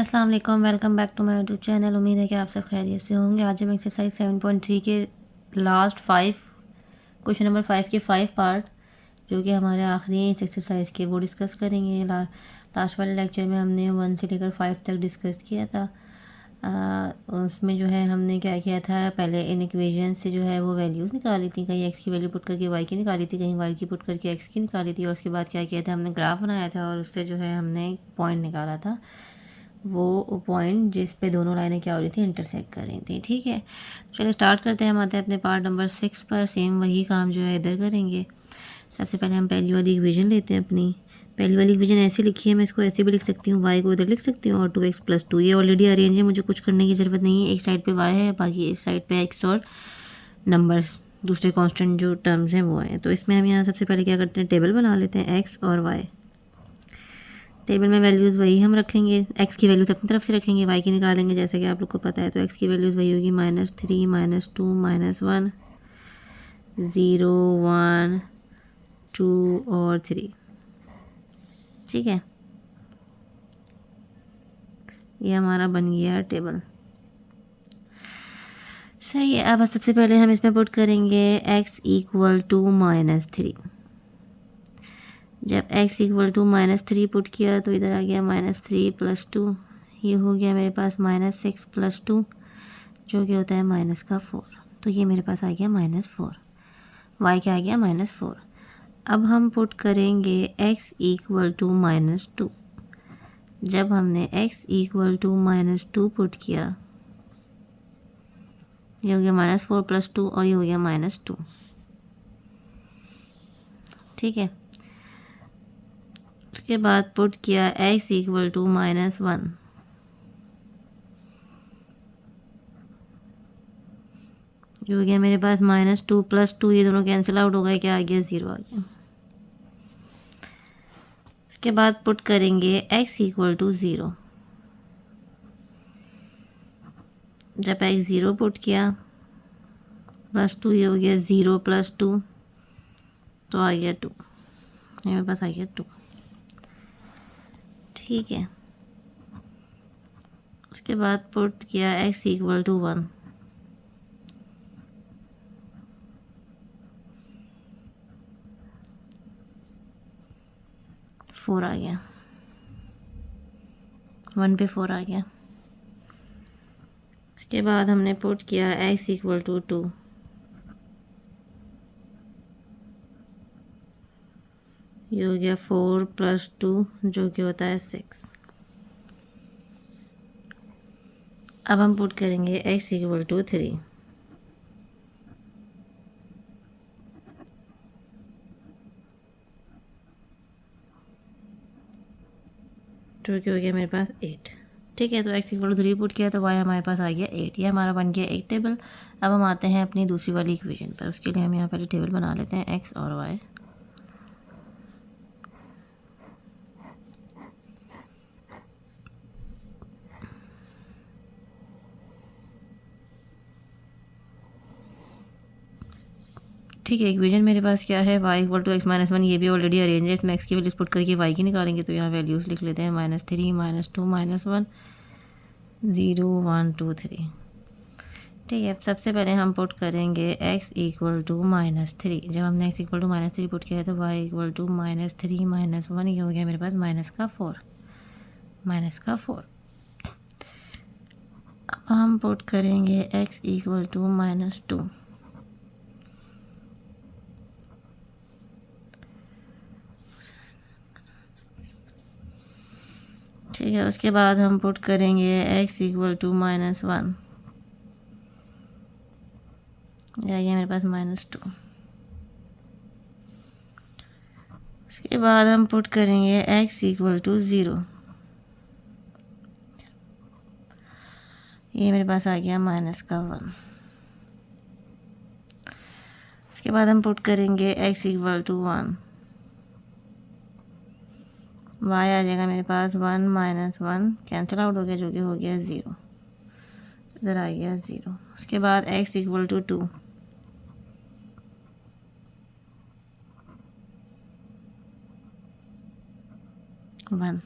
अस्सलाम वालेकुम, welcome back to my YouTube channel. उम्मीद है कि आप सब खैरियत से होंगे। आज हम एक्सरसाइज 7.3 के लास्ट 5 क्वेश्चन नंबर 5 के 5 पार्ट जो कि हमारे आखिरी हैं इस एक्सरसाइज के, वो डिस्कस करेंगे। लास्ट वाले लेक्चर में हमने 1 से लेकर 5 तक डिस्कस किया था। उसमें जो है हमने क्या किया था, पहले इन इक्वेशन से जो है वो वैल्यूज़ निकाली थी। कहीं एक्स की वैल्यू पुट करके वाई की निकाली थी, कहीं वाई की पुट करके एक्स की निकाली थी। और उसके बाद क्या किया था, हमने ग्राफ बनाया था और उससे जो है हमने पॉइंट निकाला था, वो पॉइंट जिस पे दोनों लाइनें क्या हो रही थी, इंटरसेक्ट कर रही थी। ठीक है, तो चलिए स्टार्ट करते हैं। हम आते हैं अपने पार्ट नंबर 6 पर। सेम वही काम जो है इधर करेंगे। सबसे पहले हम पहली वाली इक्वेशन लेते हैं अपनी। पहली वाली इक्वेशन ऐसे लिखी है, मैं इसको ऐसे भी लिख सकती हूँ, वाई को इधर लिख सकती हूँ और 2x+2। ये ऑलरेडी अरेंज है, मुझे कुछ करने की ज़रूरत नहीं है। एक साइड पे वाई है, बाकी इस साइड पे एक्स और नंबर्स दूसरे कांस्टेंट जो टर्म्स हैं वो हैं। तो इसमें हम यहाँ सबसे पहले क्या करते हैं, टेबल बना लेते हैं एक्स और वाई। टेबल में वैल्यूज़ वही हम रखेंगे, एक्स की वैल्यूज़ अपनी तरफ से रखेंगे, वाई की निकालेंगे जैसे कि आप लोग को पता है। तो एक्स की वैल्यूज़ वही होगी -3 -2 -1 0 1 2 और 3। ठीक है, ये हमारा बन गया टेबल। सही है। अब सबसे पहले हम इसमें पुट करेंगे x = -3। जब x = -3 पुट किया तो इधर आ गया -3 + 2, ये हो गया मेरे पास -6 + 2 जो कि होता है -4। तो ये मेरे पास आ गया -4, y क्या आ गया -4। अब हम पुट करेंगे x = -2। जब हमने x = -2 पुट किया, ये हो गया -4 + 2 और ये हो गया -2। ठीक है, उसके बाद पुट किया x = -1। जो हो गया मेरे पास -2 + 2, ये दोनों कैंसिल आउट हो गए, क्या आ गया 0 आ गया। उसके बाद पुट करेंगे x = 0। जब x 0 पुट किया +2, ये हो गया 0 + 2 तो आ गया 2, ये मेरे पास आ गया 2। ठीक है, उसके बाद पुट किया x = 1। फोर आ गया, 1 पे 4 आ गया। उसके बाद हमने पुट किया x = 2। ये हो गया 4 + 2 जो कि होता है 6। अब हम पुट करेंगे x = 3। जो कि हो गया मेरे पास 8। ठीक है, तो x = 3 पुट किया तो y हमारे पास आ गया 8। ये हमारा बन गया एक टेबल। अब हम आते हैं अपनी दूसरी वाली इक्वेशन पर। उसके लिए हम यहाँ पहले टेबल बना लेते हैं x और y। ठीक है, इक्वेशन मेरे पास क्या है, y = x - 1। ये भी ऑलरेडी अरेंज है, इसमें x की वैल्यूज पुट करके y की निकालेंगे। तो यहाँ वैल्यूज़ लिख लेते हैं -3 -2 -1 0 1 2 3। ठीक है, सबसे पहले हम पुट करेंगे x = -3। जब हमने x = -3 पुट किया है तो y = -3 -1, ये हो गया मेरे पास -4। अब हम पुट करेंगे x = -2। ठीक है, उसके बाद हम पुट करेंगे x = -1, ये आ गया मेरे पास -2। उसके बाद हम पुट करेंगे x = 0, ये मेरे पास आ गया -1। उसके बाद हम पुट करेंगे x = 1, y आ जाएगा मेरे पास 1 -1 कैंसिल आउट हो गया जो कि हो गया 0, इधर आ गया 0। उसके बाद x = 2, वन,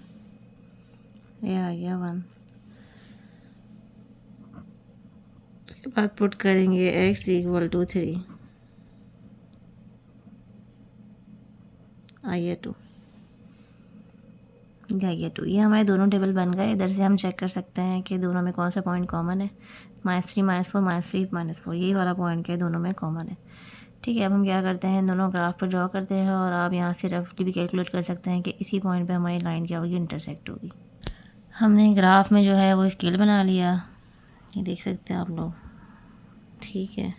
ये आ गया 1। बाद पुट करेंगे x इक्वल टू 3 आइए 2 आइए 2। ये हमारे दोनों टेबल बन गए। इधर से हम चेक कर सकते हैं कि दोनों में कौन सा पॉइंट कॉमन है। -3 -4 -3 -4 यही वाला पॉइंट के दोनों में कॉमन है। ठीक है, अब हम क्या करते हैं, दोनों ग्राफ पर ड्रॉ करते हैं और आप यहाँ से रफली भी कैलकुलेट कर सकते हैं कि इसी पॉइंट पे हमारी लाइन क्या होगी, इंटरसेक्ट होगी। हमने ग्राफ में जो है वो स्केल बना लिया, ये देख सकते हैं आप लोग। ठीक है,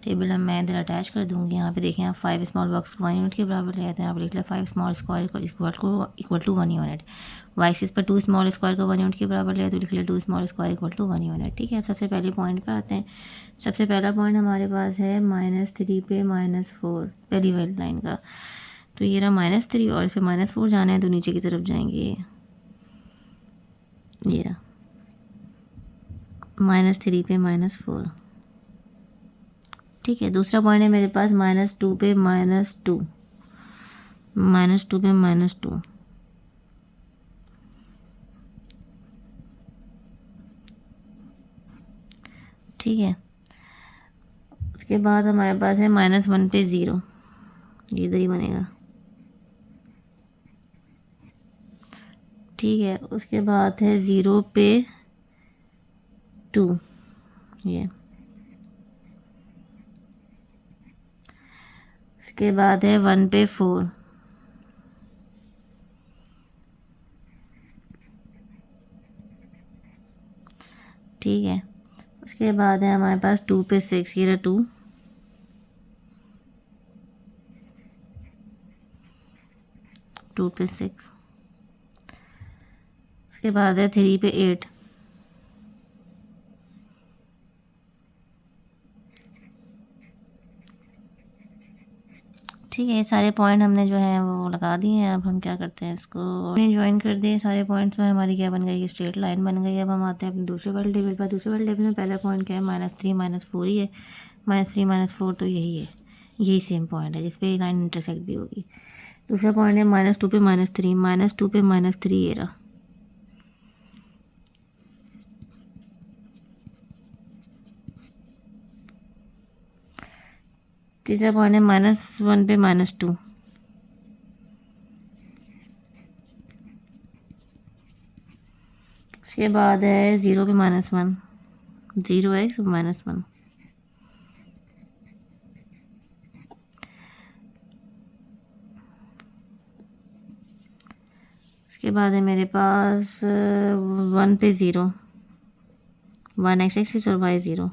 टेबल हम मैं इधर अटैच कर दूँगी। यहाँ पे देखें आप 5 स्मॉल बॉक्स को 1 यूनिट के बराबर ले आते हैं। आप लिख लें 5 स्मॉल स्क्वायर को equal to 1 unit. Y axis पर 2 स्मॉल स्क्वायर को 1 यूनिट के बराबर ले तो लिख लें 2 small square equal to 1 unit. ठीक है, अब सबसे पहले पॉइंट पर आते हैं। सबसे पहला पॉइंट हमारे पास है -3 पे -4, पहली वाली लाइन का। तो ये रहा -3 और इस पर -4 जाना है तो नीचे की तरफ जाएंगे। ये रहा -3 पे -4। ठीक है, दूसरा पॉइंट है मेरे पास -2 पे -2, -2 पे -2। ठीक है, उसके बाद हमारे पास है -1 पे 0, ये इधर ही बनेगा। ठीक है, उसके बाद है 0 पे 2, ये। उसके बाद है 1 पे 4। ठीक है, उसके बाद है हमारे पास 2 पे 6, ये रहा 2। टू पे 6। उसके बाद है 3 पे 8। ठीक है, ये सारे पॉइंट हमने जो है वो लगा दिए हैं। अब हम क्या करते हैं, इसको ज्वाइन कर दिए सारे पॉइंट्स में, हमारी क्या बन गई, स्ट्रेट लाइन बन गई। अब हम आते हैं अपने दूसरे वाले टेबल पर। दूसरे वाले टेबल में पहला पॉइंट क्या है, -3 -4 ही है। -3 -4 तो यही है, यही सेम पॉइंट है जिस पे लाइन इंटरसेक्ट भी होगी। दूसरा पॉइंट है -2 पे -3, -2 पे -3 ये रहा। तीसरा पॉइंट है -1 पे -2। उसके बाद है 0 पे -1, 0x -1। उसके बाद है मेरे पास 1 पे 0, 1 x एक्सिस और y 0।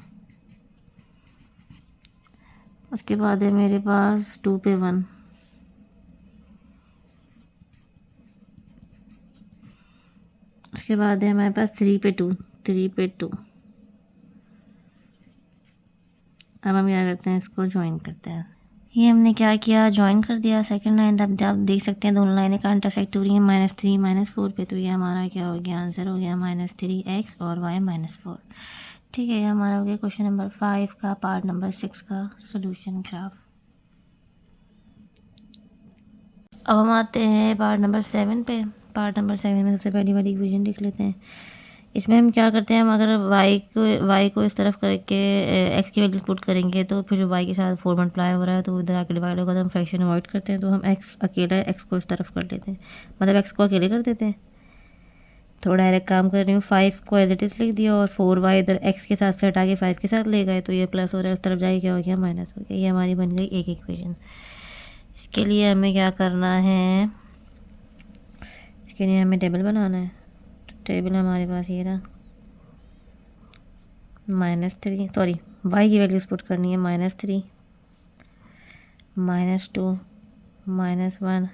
उसके बाद है मेरे पास 2 पे 1। उसके बाद है हमारे पास 3 पे 2, 3 पे 2। अब हम क्या करते हैं, इसको ज्वाइन करते हैं। ये हमने क्या किया, ज्वाइन कर दिया सेकंड लाइन। अब आप देख सकते हैं दोनों लाइनें का इंटरसेक्ट हो रही है -3 -4 पे। तो ये हमारा क्या हो गया, आंसर हो गया -3x और y -4। ठीक है, ये हमारा हो गया क्वेश्चन नंबर 5 का पार्ट नंबर 6 का सोल्यूशन ग्राफ। अब हम आते हैं पार्ट नंबर 7 पे। पार्ट नंबर 7 में सबसे पहली वाली इक्वेशन लिख लेते हैं। इसमें हम क्या करते हैं, हम अगर y को इस तरफ करके x की वैल्यू पुट करेंगे तो फिर y के साथ 4 मल्टीप्लाई हो रहा है तो उधर आके डिवाइड होगा, तो हम फ्रैक्शन अवॉइड करते हैं। तो हम x अकेला x को इस तरफ कर लेते हैं, मतलब x को अकेले कर देते हैं। थोड़ा डायरेक्ट काम कर रही हूँ। 5 को एज इट इज़ लिख दिया और 4y इधर x के साथ से हटा के 5 के साथ ले गए, तो ये प्लस हो रहा है, उस तरफ जाके क्या हो गया, माइनस हो गया। ये हमारी बन गई एक इक्वेशन। इसके लिए हमें क्या करना है, इसके लिए हमें टेबल बनाना है। तो टेबल हमारे पास ये रहा, -3 सॉरी y की वैल्यूज पुट करनी है, -3 -2 -1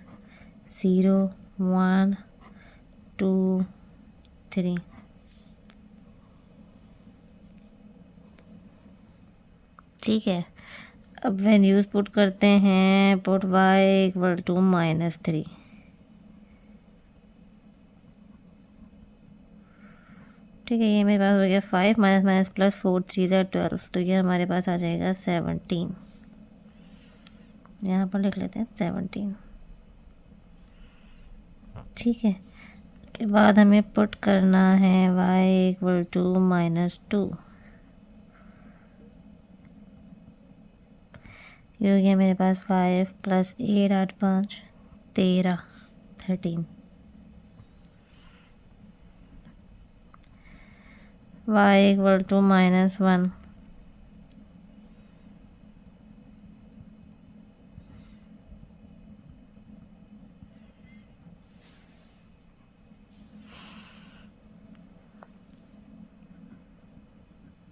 0 1 2 3। ठीक है, अब वैल्यूज पुट करते हैं। Put y equal to -3। ठीक है, ये मेरे पास हो गया 5 माइनस प्लस 4 3 12। तो ये हमारे पास आ जाएगा 17। यहाँ पर लिख लेते हैं 17। ठीक है, उसके बाद हमें पुट करना है y इक्वल टू -2। ये हो गया मेरे पास 5 + 8 8 5 13 13। y = -1।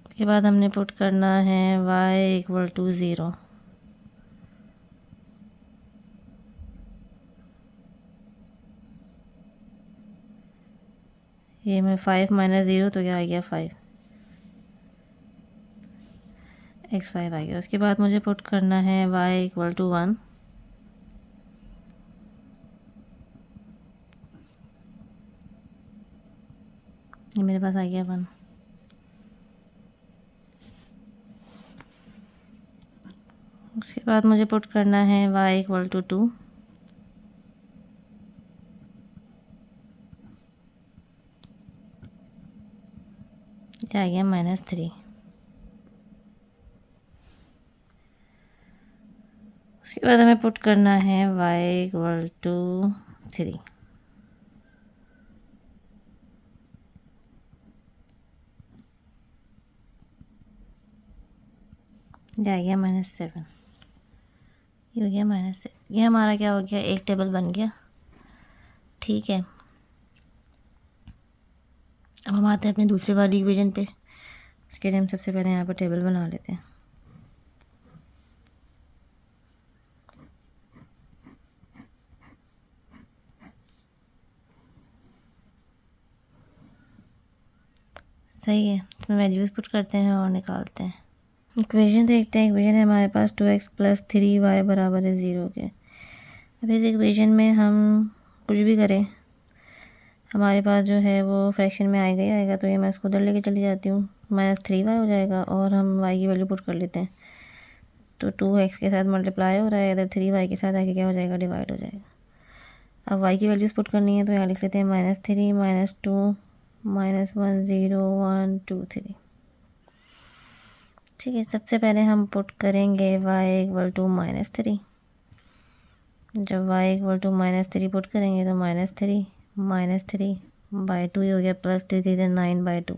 उसके बाद हमने पुट करना है y = 0। ये में 5 - 0 तो क्या आ गया 5, x5 आ गया। उसके बाद मुझे पुट करना है y = 1। ये मेरे पास आ गया 1। उसके बाद मुझे पुट करना है y = 2। ये आ गया -3। उसके बाद हमें पुट करना है y = 3। ये आ गया -7। ये हो गया -7। ये हमारा क्या हो गया, एक टेबल बन गया। ठीक है, अब हम आते हैं अपनी दूसरी वाली इक्वेशन पे। उसके लिए हम सबसे पहले यहाँ पर टेबल बना लेते हैं। सही है, तो वैल्यूज़ पुट करते हैं और निकालते हैं। इक्वेशन देखते हैं। इक्वेशन है हमारे पास 2x + 3y = 0 के। अब इस इक्वेशन में हम कुछ भी करें, हमारे पास जो है वो फ्रैक्शन में आएगा ही आएगा। तो ये मैं इसको उधर लेके चली जाती हूँ, -3y हो जाएगा और हम y की वैल्यू पुट कर लेते हैं। तो 2x के साथ मल्टीप्लाई हो रहा है, इधर 3y के साथ आके क्या हो जाएगा, डिवाइड हो जाएगा। अब y की वैल्यूज़ पुट करनी है तो यहाँ लिख लेते हैं -3 -2 -1 0 1 2 3। ठीक है, सबसे पहले हम पुट करेंगे y = -3। जब y = -3 पुट करेंगे तो -3 -3/2 हो गया, +3 3 9/2।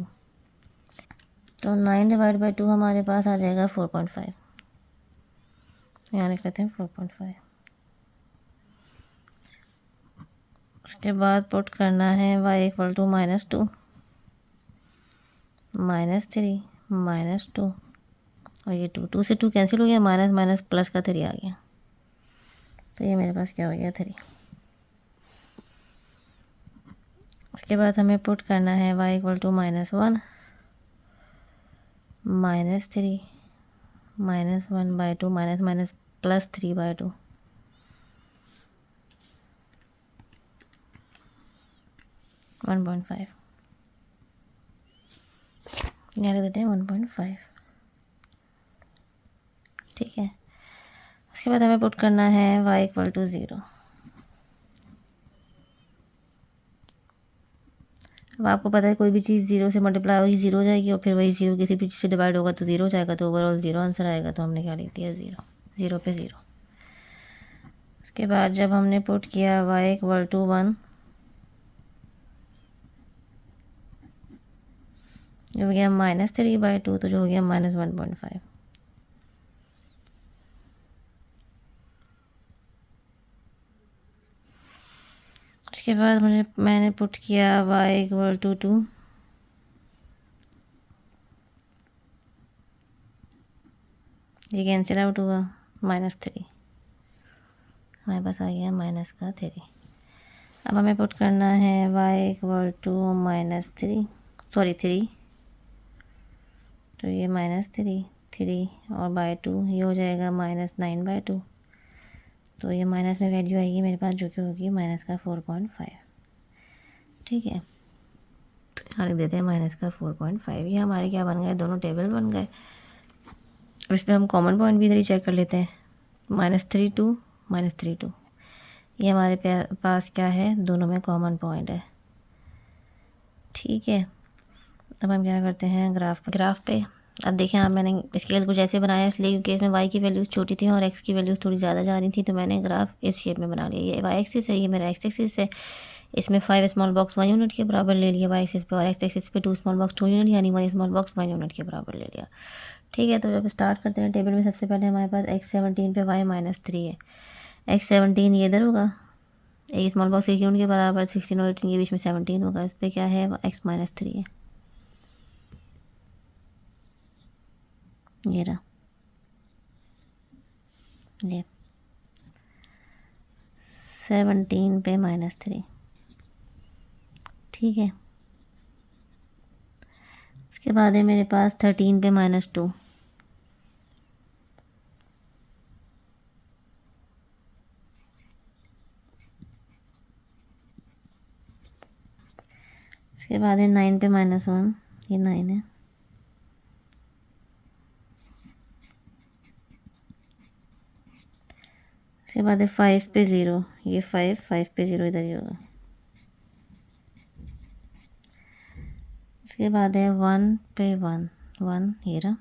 तो 9/2 हमारे पास आ जाएगा 4.5। यहाँ लिख लेते हैं 4.5। उसके बाद पुट करना है y = -2 -3 -2 और ये 2 से 2 कैंसिल हो गया, माइनस माइनस प्लस का 3 आ गया। तो ये मेरे पास क्या हो गया, 3। उसके बाद हमें पुट करना है y = -1 -3 -1/2 +3/2। वन 1.5 यहाँ लिख देते हैं 1.5। ठीक है, उसके बाद हमें पुट करना है y = 0। अब आपको पता है कोई भी चीज़ 0 से मल्टीप्लाई होगी 0 हो जाएगी और फिर वही 0 किसी भी चीज़ से डिवाइड होगा तो 0 हो जाएगा। तो ओवरऑल 0 आंसर आएगा। तो हमने क्या लिख दिया, 0। 0 पे 0। उसके बाद जब हमने पुट किया y = 1, जो हो गया -3/2, तो जो हो गया -1.5। उसके बाद मैंने पुट किया y = 2। ये कैंसिल आउट हुआ, -3 हमारे पास आ गया -3। अब हमें पुट करना है y = 3। तो ये -3 और /2 ये हो जाएगा -9/2। तो ये माइनस में वैल्यू आएगी मेरे पास, जो कि होगी -4.5। ठीक है, तो यहाँ लिख देते हैं -4.5। ये हमारे क्या बन गए, दोनों टेबल बन गए। अब इसमें हम कॉमन पॉइंट भी इधर ही चेक कर लेते हैं। -3 2 -3 2, ये हमारे पास क्या है, दोनों में कॉमन पॉइंट है। ठीक है, अब हम क्या करते हैं, ग्राफ पे अब देखें आप, मैंने स्केल कुछ ऐसे बनाया इसलिए क्योंकि इसमें वाई की वैल्यूज़ छोटी थी और एक्स की वैल्यूज़ थोड़ी ज़्यादा जा रही थी, तो मैंने ग्राफ इस शेप में बना लिया। ये वाई एक्सिस है, ये मेरा एक्स एक्सिस है। इसमें 5 स्मॉल बॉक्स 1 यूनिट के बराबर ले लिया वाई एक्सिस पे, और एक्स एक्सिस पे 2 स्मॉल बॉक्स 2 यूनिट यानी 1 स्मॉल बॉक्स 1 यूनिट के बराबर ले लिया। ठीक है, तो जब स्टार्ट करते हैं टेबल में सबसे पहले हमारे पास x17 पे y-3 है। x17 ये इधर होगा, एक स्मॉल बॉक्स 1 यूनिट के बराबर, 16 और 18 के बीच में 17 होगा। इस पर क्या है, x-3 है। ये रहा, ये 17 पे -3। ठीक है, उसके बाद है मेरे पास 13 पे -2। उसके बाद है 9 पे -1, ये 9 है। उसके बाद है 5 पे 0, ये 5 पे 0 इधर ही होगा। उसके बाद है 1 पे 1, 1 ये रहा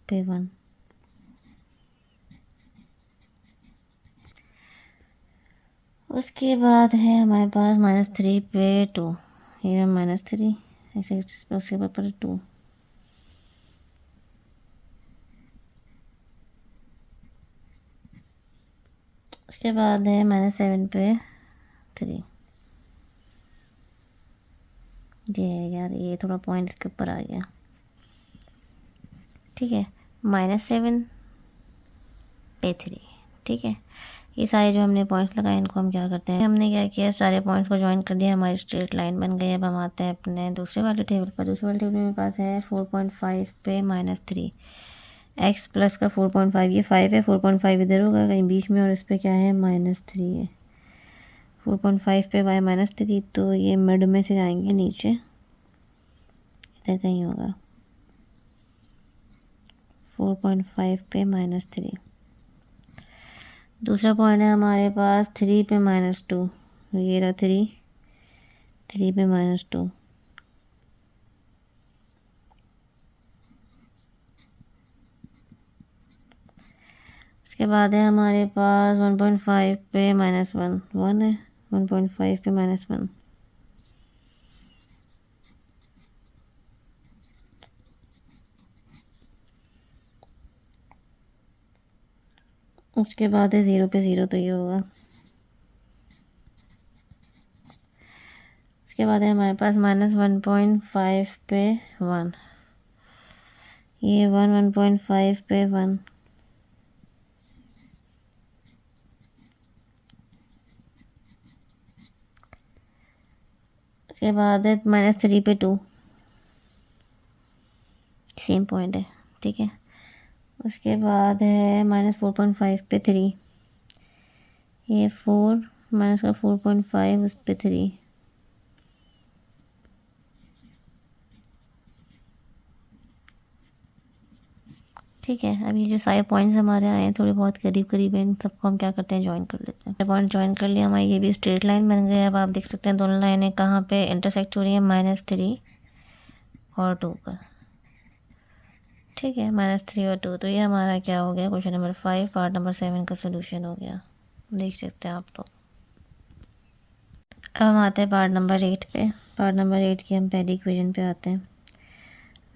पे 1। उसके बाद है हमारे पास -3 पे 2, ये -3 ऐसे। उसके बाद पर 2। उसके बाद है -7 पे 3। ये यार, ये थोड़ा पॉइंट इसके ऊपर आ गया। ठीक है, -7 पे 3। ठीक है, ये सारे जो हमने पॉइंट्स लगाए इनको हम क्या करते हैं, हमने क्या किया, सारे पॉइंट्स को ज्वाइन कर दिया, हमारी स्ट्रेट लाइन बन गई। अब हम आते हैं अपने दूसरे वाले टेबल पर। दूसरे वाले टेबल में मेरे पास है 4.5 पे -3, एक्स प्लस का 4.5, ये 5 है, 4.5 इधर होगा कहीं बीच में, और इस पर क्या है, -3 है। 4.5 पे y-3, तो ये मिड में से जाएंगे नीचे, इधर कहीं होगा 4.5 पे -3। दूसरा पॉइंट है हमारे पास 3 पे -2, ये रहा 3 पे -2। उसके बाद है हमारे पास 1.5 पे -1, 1 है, 1.5 पे -1। उसके बाद है 0 पे 0, तो ये होगा। उसके बाद है हमारे पास -1.5 पे 1, ये 1.5 पे 1। उसके बाद है -3 पे 2, सेम पॉइंट है। ठीक है, उसके बाद है -4.5 पे 3, ये 4 माइनस का 4.5 उस पे 3। ठीक है, अब ये जो सारे पॉइंट्स हमारे आए हैं थोड़े बहुत करीब करीब हैं, इन सबको हम क्या करते हैं, ज्वाइन कर लेते हैं। पॉइंट ज्वाइन कर लिया, हमारी ये भी स्ट्रेट लाइन बन गई। अब आप देख सकते हैं दोनों लाइनें कहाँ पे इंटरसेक्ट हो रही है, -3 और 2 पर। ठीक है, -3 और 2, तो ये हमारा क्या हो गया, क्वेश्चन नंबर 5 पार्ट नंबर 7 का सोल्यूशन हो गया। देख सकते हैं आप लोग। अब हम आते हैं पार्ट नंबर 8 पे। पार्ट नंबर 8 की हम पहली इक्वेशन पे आते हैं।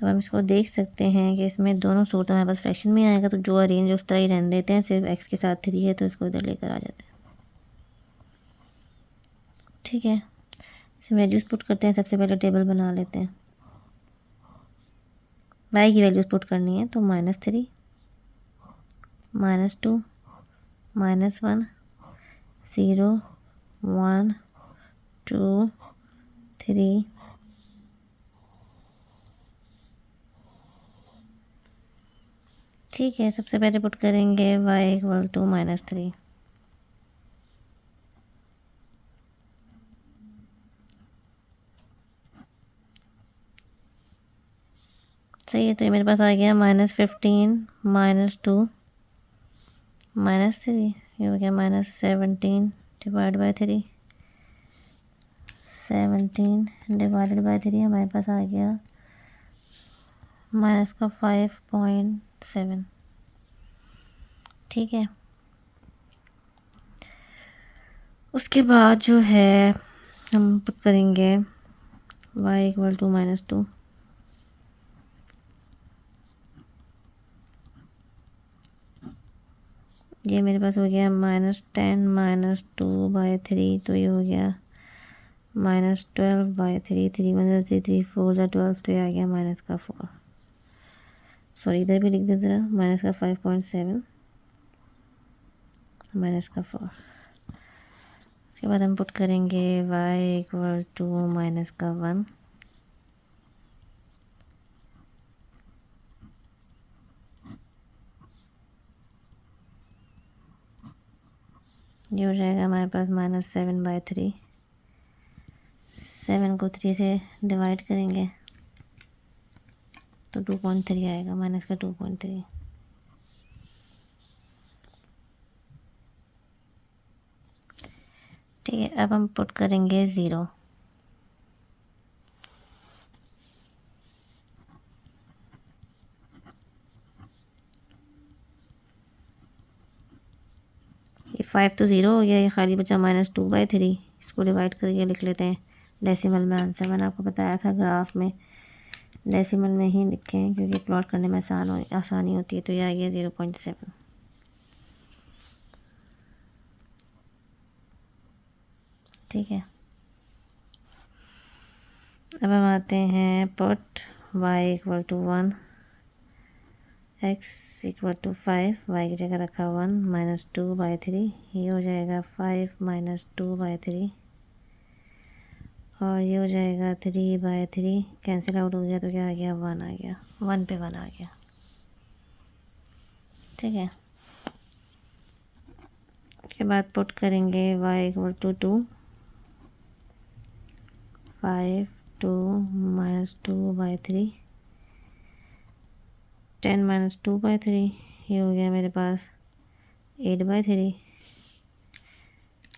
अब हम इसको देख सकते हैं कि इसमें दोनों सूरत हमारे पास फ्रैक्शन में आएगा, तो जो अरेंज उस तरह ही रहने देते हैं, सिर्फ एक्स के साथ 3 है तो इसको इधर लेकर आ जाते हैं। ठीक है, इसमें वैल्यूज़ पुट करते हैं। सबसे पहले टेबल बना लेते हैं। वाई की वैल्यूज़ पुट करनी है, तो -3, -2, -1, 0, 1, 2, 3। ठीक है, सबसे पहले पुट करेंगे y = -3। सही है, तो ये मेरे पास आ गया -15, -2, -3, ये हो गया -17 डिवाइड बाई 3। 17 डिवाइडेड बाई 3 हमारे पास आ गया माइनस का 5.7। ठीक है, उसके बाद जो है हम पुट करेंगे y इक्वल टू -2। ये मेरे पास हो गया -10 -2/3, तो ये हो गया -12/3। 3 1 3 3 4 12, तो ये आ गया -4। सॉरी, इधर भी लिख दे ज़रा, -5.7 -4। उसके बाद हम पुट करेंगे y इक्वल टू -1। ये हो जाएगा हमारे पास -7/3। 7 को 3 से डिवाइड करेंगे तो 2.3 आएगा, माइनस का 2.3। ठीक है, अब हम पुट करेंगे 0। ये 5 तो 0 हो गया, ये खाली बचा -2/3। इसको डिवाइड करके लिख लेते हैं डेसिमल में आंसर। मैंने आपको बताया था ग्राफ में डेसिमल में ही लिखें क्योंकि प्लॉट करने में आसानी होती है। तो ये आ गया 0.7। ठीक है, अब हम आते हैं put y equal to 1, x equal to 5, y की जगह रखा 1 -2/3। ये हो जाएगा 5 -2/3 और ये हो जाएगा 3/3। कैंसिल आउट हो गया तो क्या आ गया, 1 आ गया, 1 पे 1 आ गया। ठीक है, उसके बाद पुट करेंगे y इक्वल टू 2, 5 2 -2/3, 10 -2/3। ये हो गया मेरे पास 8/3,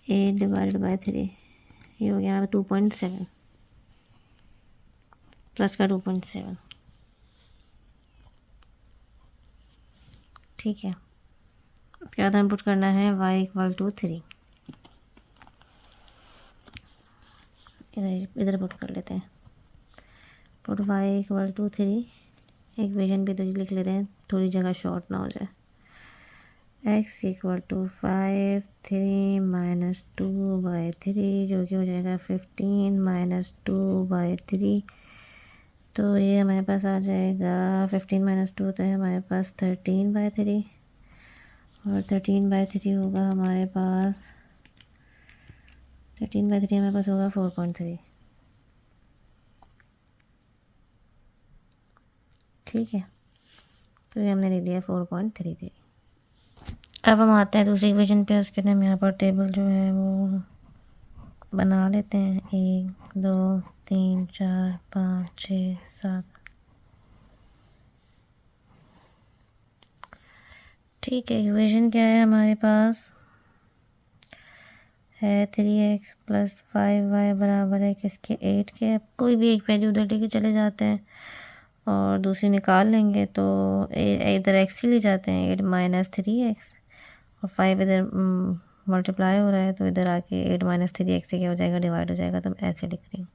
8 डिवाइडेड बाई 3। ये हो गया 2.7 प्लस का 2.7। ठीक है, उसके बाद हम पुट करना है y इक्वल टू 3। इधर इधर पुट कर लेते हैं, put y equal to 3। Equation पे इधर लिख लेते हैं, थोड़ी जगह शॉर्ट ना हो जाए। x इक्वल टू 5 3 -2/3, जो कि हो जाएगा 15 -2/3। तो ये हमारे पास आ जाएगा 15 -2, तो है हमारे पास 13/3 और 13/3 होगा हमारे पास 13/3 हमारे पास होगा 4.3। ठीक है, तो ये हमने लिख दिया 4.33। अब हम आते हैं दूसरी इक्वेशन पे। उसके लिए हम यहाँ पर टेबल जो है वो बना लेते हैं। 1 2 3 4 5 6 7। ठीक है, इक्वेशन क्या है हमारे पास है 3x + 5y बराबर है किसके, 8 के। अब कोई भी एक वैल्यू उधर लेके चले जाते हैं और दूसरी निकाल लेंगे तो इधर x ही ले जाते हैं, 8 - 3x और 5 इधर मल्टीप्लाई हो रहा है तो इधर आके 8 - 3x से क्या हो जाएगा, डिवाइड हो जाएगा। तो मैं ऐसे लिख रही हूँ।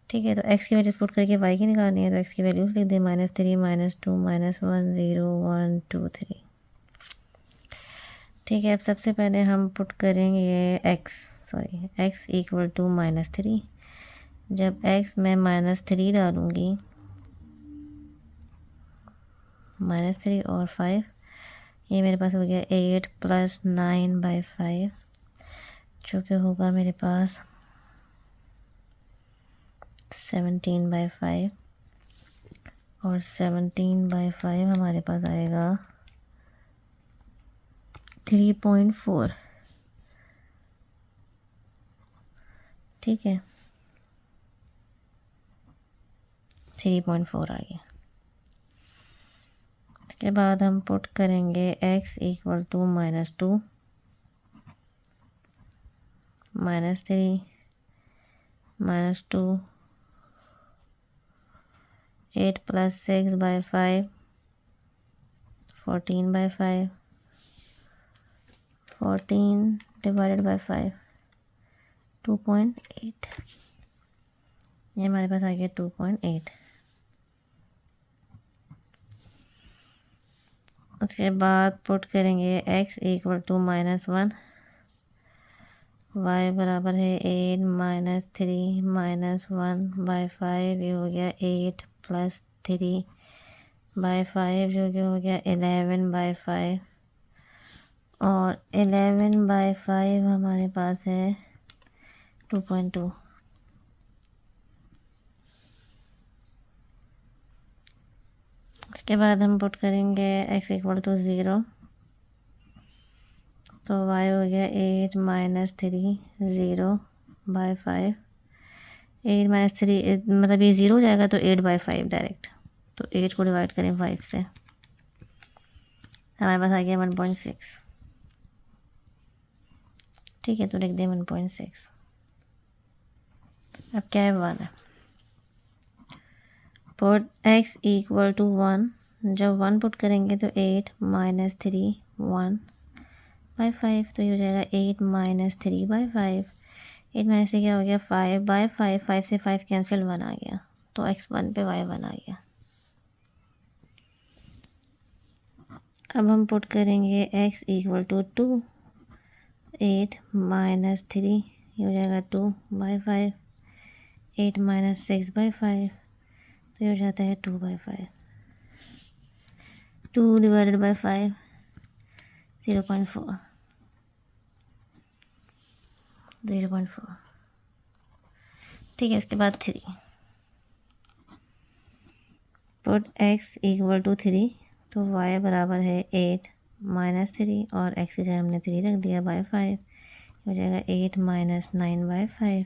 ठीक है, तो x की वैल्यूज पुट करके y की निकालनी है, तो x की वैल्यूज लिख दें -3 -2 -1 0 1 2 3। ठीक है, अब सबसे पहले हम पुट करेंगे x इक्वल टू -3। जब x में -3 डालूँगी, -3 और 5, ये मेरे पास हो गया 8 + 9/5, जो कि होगा मेरे पास 17/5 और 17/5 हमारे पास आएगा 3.4। ठीक है, 3.4 आ गया। उसके बाद हम पुट करेंगे x इक्वल टू -2 -3 -2 8 + 6/5 14/5 14 / 5 2.8। ये हमारे पास आ गया 2.8। उसके बाद पुट करेंगे x = -1, y बराबर है 8 - 3 - 1/5, ये हो गया 8 + 3/5 जो कि हो गया 11/5, और 11/5 हमारे पास है 2.2। उसके बाद हम पुट करेंगे x = 0, तो y हो गया 8 - 3 0/5। 8 - 3 मतलब ये 0 हो जाएगा, तो 8/5 डायरेक्ट। तो 8 को डिवाइड करें 5 से, हमारे पास आ गया 1.6। ठीक है, तो लिख दें 1.6। अब क्या है, 1 है। पुट x = 1, जब 1 पुट करेंगे तो 8 - 3 1/5, तो ये हो जाएगा 8 - 3/5। 8 - 3 क्या हो गया 5/5, 5 से 5 कैंसिल, 1 आ गया, तो x1 पे y1 आ गया। अब हम पुट करेंगे x = 2, 8 - 3 ये हो जाएगा 2/5, 8 - 6/5, तो ये हो जाता है 2/5। 2 / 5 0.4 0.4। ठीक है, उसके बाद 3, पुट x = 3, तो y बराबर है 8 - 3, और x की जगह हमने 3 रख दिया, /5 हो जाएगा 8 - 9/5,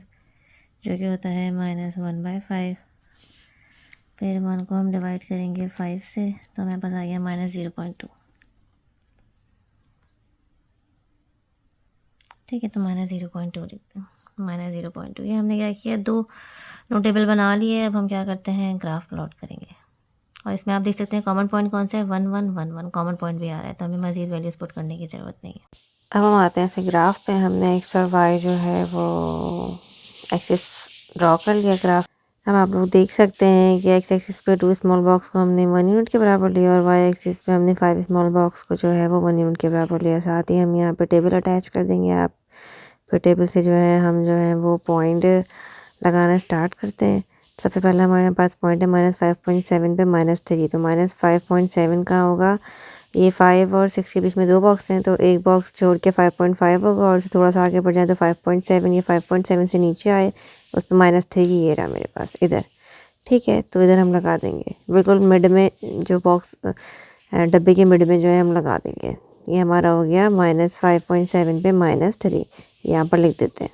जो कि होता है -1/5। फिर 1 को हम डिवाइड करेंगे 5 से, तो हमें पास आ गया -0.2। ठीक है, तो -0.2 लिखते हैं, -0.2। ये हमने क्या किया, 2 नोटेबल बना लिए। अब हम क्या करते हैं, ग्राफ प्लॉट करेंगे। और इसमें आप देख सकते हैं कॉमन पॉइंट कौन सा है, 1 1 1 1 कॉमन पॉइंट भी आ रहा है, तो हमें मज़ीद वैल्यूज़ पुट करने की ज़रूरत नहीं है। अब हम आते हैं ऐसे ग्राफ पे। हमने x और y जो है वो एक्सिस ड्रॉ कर लिया ग्राफ। अब आप लोग देख सकते हैं कि x एक्सिस पे 2 स्मॉल बॉक्स को हमने 1 यूनिट के बराबर लिया, और y एक्सिस पे हमने 5 स्मॉल बॉक्स को जो है वो 1 यूनिट के बराबर लिया। साथ ही हम यहाँ पे टेबल अटैच कर देंगे। आप फिर टेबल से जो है हम जो है वो पॉइंट लगाना स्टार्ट करते हैं। सबसे पहले हमारे पास पॉइंट है -5.7 पे -3, तो -5.7 कहाँ होगा, ये 5 और 6 के बीच में 2 बॉक्स हैं, तो एक बॉक्स छोड़ के 5.5 होगा, और थोड़ा सा आगे बढ़ जाए तो 5.7। ये 5.7 से नीचे आए, उसमें -3 ये रहा मेरे पास इधर। ठीक है, तो इधर हम लगा देंगे बिल्कुल मिड में, जो बॉक्स डब्बे के मिड में जो है हम लगा देंगे। ये हमारा हो गया -5.7 पे -3, यहाँ पर लिख देते हैं।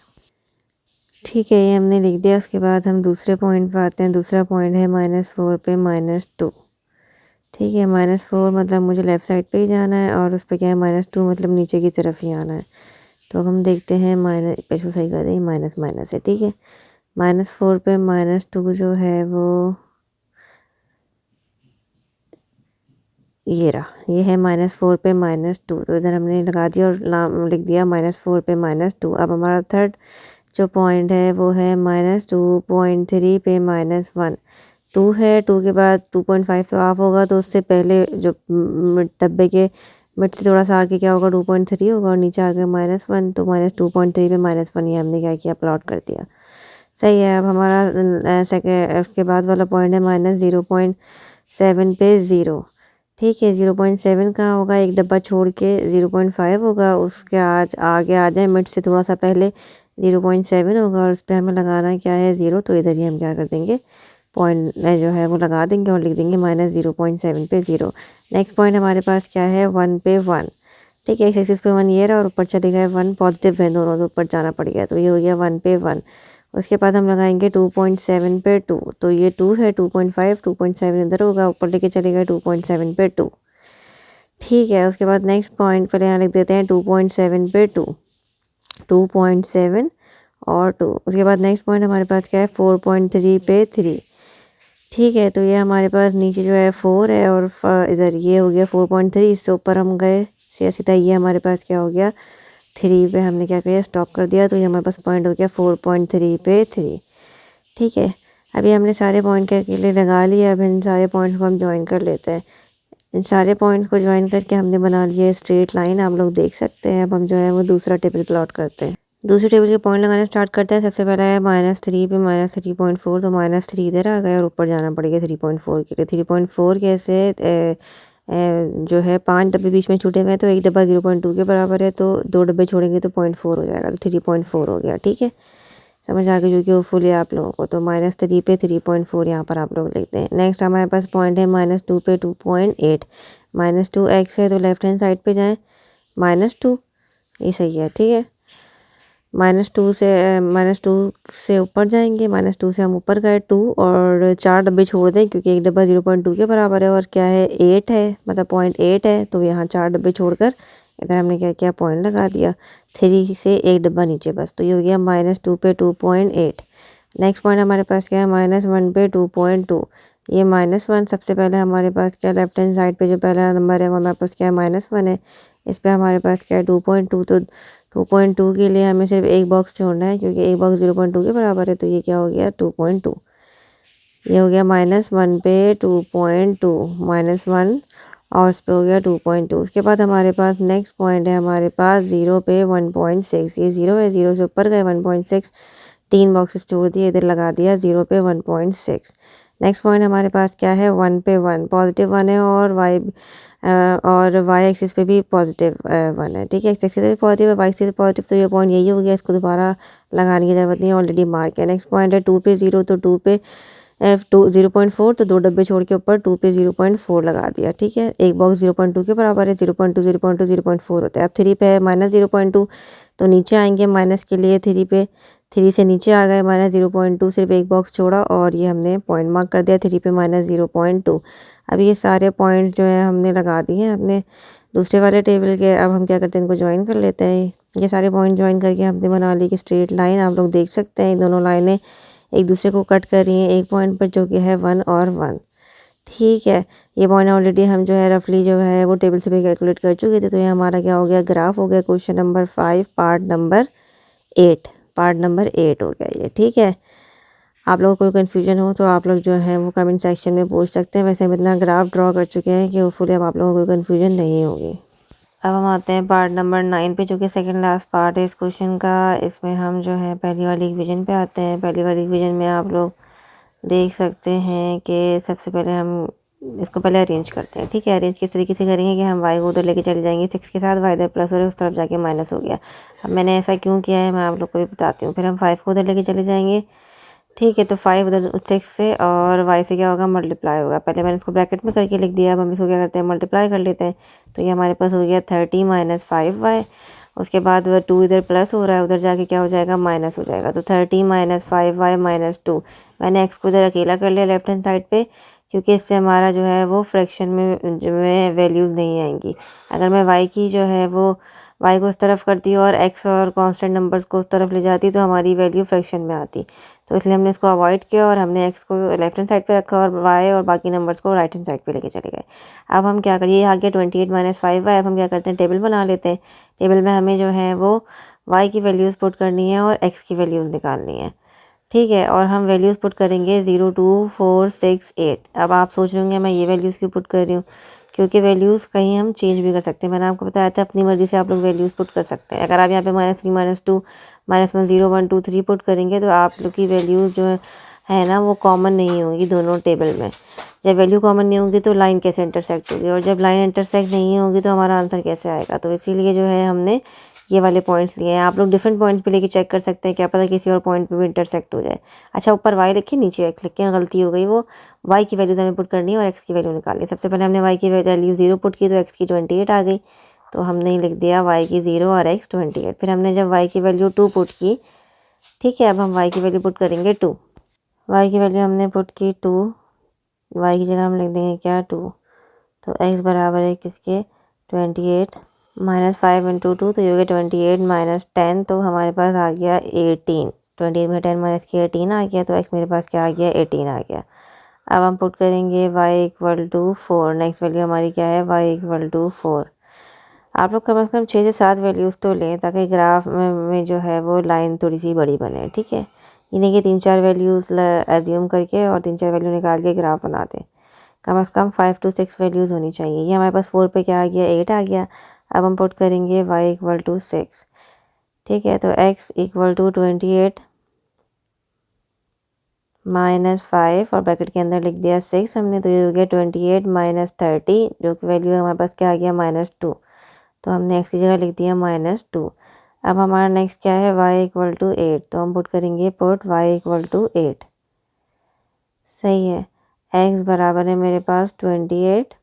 ठीक है, ये हमने लिख दिया। उसके बाद हम दूसरे पॉइंट पर आते हैं। दूसरा पॉइंट है -4 पे -2। ठीक है, -4 मतलब मुझे लेफ़्ट साइड पे ही जाना है, और उस पर क्या है -2 मतलब नीचे की तरफ ही आना है। तो हम देखते हैं, इसको सही कर दें, माइनस माइनस है। ठीक है, -4 पे -2 जो है वो ये रहा, ये है -4 पे -2, तो इधर हमने लगा दिया और नाम लिख दिया -4 पे -2। अब हमारा थर्ड जो पॉइंट है वो है -2.3 पे -1। 2 है, 2 के बाद 2.5 तो ऑफ होगा, तो उससे पहले जो डब्बे के मिड से थोड़ा सा आगे क्या होगा, 2.3 होगा, और नीचे आ गया -1, तो -2.3 पे -1 ये हमने क्या किया, प्लॉट कर दिया। सही है। अब हमारा सेकेंड उसके बाद वाला पॉइंट है -0.7 पे 0। ठीक है, 0.7 कहाँ होगा, एक डब्बा छोड़ के 0.5 होगा, उसके आज आगे आ जाए, मिड से थोड़ा सा पहले 0.7 होगा, और उस पर हमें लगाना क्या है, 0। तो इधर ही हम क्या कर देंगे, पॉइंट जो है वो लगा देंगे और लिख देंगे -0.7 पे 0। नेक्स्ट पॉइंट हमारे पास क्या है, 1 पे 1। ठीक है, एक्सिस पे 1 ये रहा, और ऊपर चले गए 1, पॉजिटिव है दोनों, तो ऊपर जाना पड़ गया, तो ये हो गया 1 पे 1। उसके बाद हम लगाएंगे 2.7 पे 2, तो ये 2 है, 2.5 2.7 इधर होगा, ऊपर लेके चले गए 2.7 पे 2। ठीक है, उसके बाद नेक्स्ट पॉइंट पर यहाँ लिख देते हैं 2.7 पे 2, 2.7 और 2। उसके बाद नेक्स्ट पॉइंट हमारे पास क्या है, 4.3 पे 3। ठीक है, तो ये हमारे पास नीचे जो है 4 है और इधर ये हो गया 4.3, इससे ऊपर हम गए सीधा सीधा, ये हमारे पास क्या हो गया 3 पे हमने क्या किया स्टॉप कर दिया, तो ये हमारे पास पॉइंट हो गया 4.3 पे 3। ठीक है, अभी हमने सारे पॉइंट के अकेले लगा लिया। अब इन सारे पॉइंट्स को हम ज्वाइन कर लेते हैं। इन सारे पॉइंट्स को ज्वाइन करके हमने बना लिया स्ट्रेट लाइन, आप लोग देख सकते हैं। अब हम जो है वो दूसरा टेबल प्लॉट करते हैं। दूसरे टेबल के पॉइंट लगाना स्टार्ट करते हैं। सबसे पहला है -3 पे -3.4, तो -3 इधर आ गए और ऊपर जाना पड़ेगा 3.4 के लिए। 3.4 कैसे जो है 5 डब्बे बीच में छूटे हुए हैं, तो एक डब्बा 0.2 के बराबर है, तो 2 डब्बे छोड़ेंगे तो 0.4 हो जाएगा, तो 3.4 हो गया। ठीक है, समझ आ गई जो कि होपफुली आप लोगों को। तो -3 पे 3.4 यहाँ पर आप लोग लिखते हैं। नेक्स्ट हमारे पास पॉइंट है -2 पे 2.8। -2x है तो लेफ्ट हैंड साइड पे जाएं, -2 ये सही है। ठीक है, -2 से ऊपर जाएंगे, -2 से हम ऊपर गए 2 और 4 डब्बे छोड़ दें, क्योंकि एक डब्बा 0.2 के बराबर है और क्या है 8 है, मतलब 0.8 है, तो यहाँ 4 डब्बे छोड़कर इधर हमने क्या किया पॉइंट लगा दिया। 3 से एक डब्बा नीचे बस, तो ये हो गया -2 पे 2.8। नेक्स्ट पॉइंट हमारे पास क्या है -1 पे 2.2। ये -1 सबसे पहले हमारे पास क्या लेफ्ट हैंड साइड पे जो पहला नंबर है वो हमारे पास क्या है -1 है। इस पे हमारे पास क्या है 2.2, तो 2.2 के लिए हमें सिर्फ एक बॉक्स छोड़ना है, क्योंकि एक बॉक्स 0.2 के बराबर है, तो ये क्या हो गया 2.2। ये हो गया -1 पे 2.2, -1 और उस पे हो गया 2.2। उसके बाद हमारे पास नेक्स्ट पॉइंट है हमारे पास 0 पे 1.6। ये 0 है, 0 से ऊपर गए 1.6, 3 बॉक्सेस छोड़ दिए, इधर लगा दिया 0 पे 1.6। नेक्स्ट पॉइंट हमारे पास क्या है 1 पे 1, पॉजिटिव 1 है और वाई एक्सिस पे भी पॉजिटिव 1 है। ठीक है, एक्स एक्सिस पे भी पॉजिटिव है, वाई एक्सिस पे पॉजिटिव, तो ये पॉइंट यही हो गया, इसको दोबारा लगाने की जरूरत नहीं है, ऑलरेडी मार्क है। नेक्स्ट पॉइंट है 2 पे 0, तो 2 पे 0.4, तो 2 डब्बे छोड़ के ऊपर 2 पे 0.4 लगा दिया। ठीक है, एक बॉक्स 0.2 के बराबर है, 0.2 0.2 0.4 होता है। अब 3 पे है -0.2, तो नीचे आएंगे माइनस के लिए 3 पे, 3 से नीचे आ गए -0.2, सिर्फ एक बॉक्स छोड़ा और ये हमने पॉइंट मार्क कर दिया 3 पे -0.2। अब ये सारे पॉइंट्स जो है हमने लगा दिए हैं अपने दूसरे वाले टेबल के। अब हम क्या करते हैं इनको ज्वाइन कर लेते हैं। ये सारे पॉइंट ज्वाइन करके हमने बना ली कि स्ट्रेट लाइन, आप लोग देख सकते हैं दोनों लाइनें एक दूसरे को कट कर रही हैं एक पॉइंट पर, जो कि है 1 और 1। ठीक है, ये पॉइंट ऑलरेडी हम जो है रफली जो है वो टेबल से भी कैलकुलेट कर चुके थे, तो ये हमारा क्या हो गया ग्राफ हो गया क्वेश्चन नंबर 5 पार्ट नंबर 8 हो गया ये। ठीक है, आप लोगों को कोई कन्फ्यूजन हो तो आप लोग जो है वो कमेंट सेक्शन में पूछ सकते हैं। वैसे हम इतना ग्राफ ड्रॉ कर चुके हैं कि होपफुली अब आप लोगों को कोई कन्फ्यूजन नहीं होगी। अब हम आते हैं पार्ट नंबर 9 पे, जो कि सेकंड लास्ट पार्ट है इस क्वेश्चन का। इसमें हम जो है पहली वाली इक्वेशन पे आते हैं। पहली वाली इक्वेशन में आप लोग देख सकते हैं कि सबसे पहले हम इसको पहले अरेंज करते हैं। ठीक है, अरेंज किस तरीके से करेंगे कि हम वाई को उधर लेके चले जाएंगे 6 के साथ, वाई इधर प्लस हो रहा है, उस तरफ जाके माइनस हो गया। अब मैंने ऐसा क्यों किया है मैं आप लोग को भी बताती हूँ। फिर हम 5 को उधर लेके चले जाएंगे। ठीक है, तो 5 उधर 6 से और y से क्या होगा मल्टीप्लाई होगा। पहले मैंने इसको ब्रैकेट में करके लिख दिया, अब हम इसको क्या करते हैं मल्टीप्लाई कर लेते हैं। तो ये हमारे पास हो गया 30 - 5y। उसके बाद वह 2 इधर प्लस हो रहा है, उधर जाके क्या हो जाएगा माइनस हो जाएगा। तो 30 - 5y -2। मैंने x को इधर अकेला कर लिया लेफ्ट हैंड साइड पे, क्योंकि इससे हमारा जो है वो फ्रैक्शन में जो है वैल्यूज़ नहीं आएंगी। अगर मैं y की जो है वो y को उस तरफ करती और x और कांस्टेंट नंबर्स को उस तरफ ले जाती तो हमारी वैल्यू फ्रैक्शन में आती। तो इसलिए हमने इसको अवॉइड किया और हमने x को लेफ्ट हैंड साइड पे रखा और y और बाकी नंबर्स को राइट हैंड साइड पे लेके चले गए। अब हम क्या करिए, आ गया 28 - 5y। अब हम क्या करते हैं टेबल बना लेते हैं। टेबल में हमें जो है वो y की वैल्यूज़ पुट करनी है और x की वैल्यूज़ निकालनी है। ठीक है, और हम वैल्यूज़ पुट करेंगे 0 2 4 6 8। अब आप सोच रहे होंगे मैं ये वैल्यूज़ क्यों पुट कर रही हूँ, क्योंकि वैल्यूज़ कहीं हम चेंज भी कर सकते हैं। मैंने आपको बताया था अपनी मर्ज़ी से आप लोग वैल्यूज़ पुट कर सकते हैं। अगर आप यहाँ पे -3 -2 -1 0 1 2 3 पुट करेंगे तो आप लोग की वैल्यूज़ जो है ना वो कॉमन नहीं होंगी दोनों टेबल में। जब वैल्यू कॉमन नहीं होगी तो लाइन कैसे इंटरसेक्ट होगी, और जब लाइन इंटरसेक्ट नहीं होगी तो हमारा आंसर कैसे आएगा। तो इसीलिए जो है हमने ये वाले पॉइंट्स लिए हैं। आप लोग डिफरेंट पॉइंट्स पे लेके चेक कर सकते हैं, क्या पता किसी और पॉइंट पे भी इंटरसेक्ट हो जाए। अच्छा, ऊपर वाई लिखे नीचे एक्स लिखे, गलती हो गई। वो वाई की वैल्यूज़ हमें पुट करनी है और एक्स की वैल्यू निकालनी है। सबसे पहले हमने वाई की वैल्यू 0 पुट की तो एक्स की 28 आ गई, तो हमने लिख दिया वाई की 0 और एक्स 28। फिर हमने जब वाई की वैल्यू 2 पुट की, ठीक है, अब हम वाई की वैल्यू पुट करेंगे 2। वाई की वैल्यू हमने पुट की 2, वाई की जगह हम लिख देंगे क्या 2। तो एक्स बराबर है किसके 28 -5 × 2, तो ये हो गया 28 - 10, तो हमारे पास आ गया 18। 28 में 10 माइनस किया 18 आ गया, तो एक्स मेरे पास क्या आ गया 18 आ गया। अब हम पुट करेंगे y equal to 4। Next value हमारी क्या है, y इक्वल टू 4। आप लोग कम से कम 6 से 7 वैल्यूज़ तो लें ताकि ग्राफ में जो है वो लाइन थोड़ी सी बड़ी बने, ठीक है। यानी कि 3-4 वैल्यूज़ एज्यूम करके और 3-4 वैल्यू निकाल के ग्राफ बना दें। कम से कम 5 to 6 वैल्यूज़ होनी चाहिए। ये हमारे पास 4 पे क्या आ गया, 8 आ गया। अब हम पुट करेंगे y इक्वल टू 6, ठीक है। तो x इक्वल टू 28 माइनस 5 और ब्रैकेट के अंदर लिख दिया 6 हमने, तो ये हो गया 28 माइनस 30, जो कि वैल्यू हमारे पास क्या आ गया, -2। तो हमने x की जगह लिख दिया -2। अब हमारा नेक्स्ट क्या है, y इक्वल टू 8। तो हम पुट करेंगे पुट y इक्वल टू 8। सही है। x बराबर है मेरे पास 28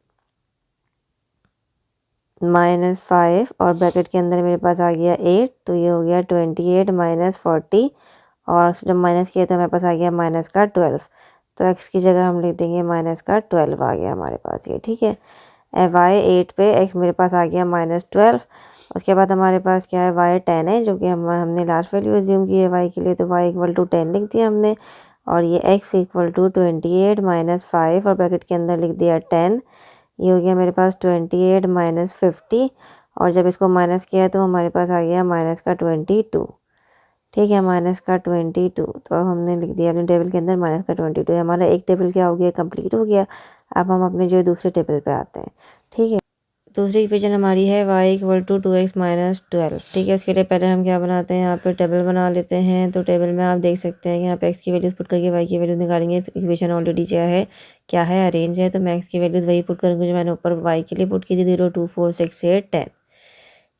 माइनस 5 और ब्रैकेट के अंदर मेरे पास आ गया 8, तो ये हो गया 28 माइनस 40 और जब माइनस किया तो हमारे पास आ गया माइनस का 12। तो x की जगह हम लिख देंगे माइनस का 12 आ गया हमारे पास ये, ठीक है। y 8 पे x मेरे पास आ गया -12। उसके बाद हमारे पास क्या है, y 10 है, जो कि हमने लास्ट वैल्यू एज्यूम की है y के लिए, तो y इक्वल टू 10 लिख दिया हमने। और ये x इक्वल टू 28 माइनस 5 और ब्रैकेट के अंदर लिख दिया 10। ये हो गया मेरे पास 28 माइनस 50 और जब इसको माइनस किया तो हमारे पास आ गया माइनस का 22, ठीक है, माइनस का 22। तो अब हमने लिख दिया अपने टेबल के अंदर माइनस का 22। हमारा एक टेबल क्या हो गया, कंप्लीट हो गया। अब हम अपने जो दूसरे टेबल पे आते हैं, ठीक है। दूसरी इक्वेशन हमारी है y equal to 2x minus 12, ठीक है। उसके लिए पहले हम क्या बनाते हैं, यहाँ पे टेबल बना लेते हैं। तो टेबल में आप देख सकते हैं कि यहाँ पे x की वैल्यूज़ पुट करके y की वैल्यूज़ निकालेंगे। इक्वेशन ऑलरेडी क्या है अरेंज है, तो मैं x की वैल्यूज़ वही पुट करूँगी जो मैंने ऊपर y के लिए पुट की थी, 0 2 4 6 8 10,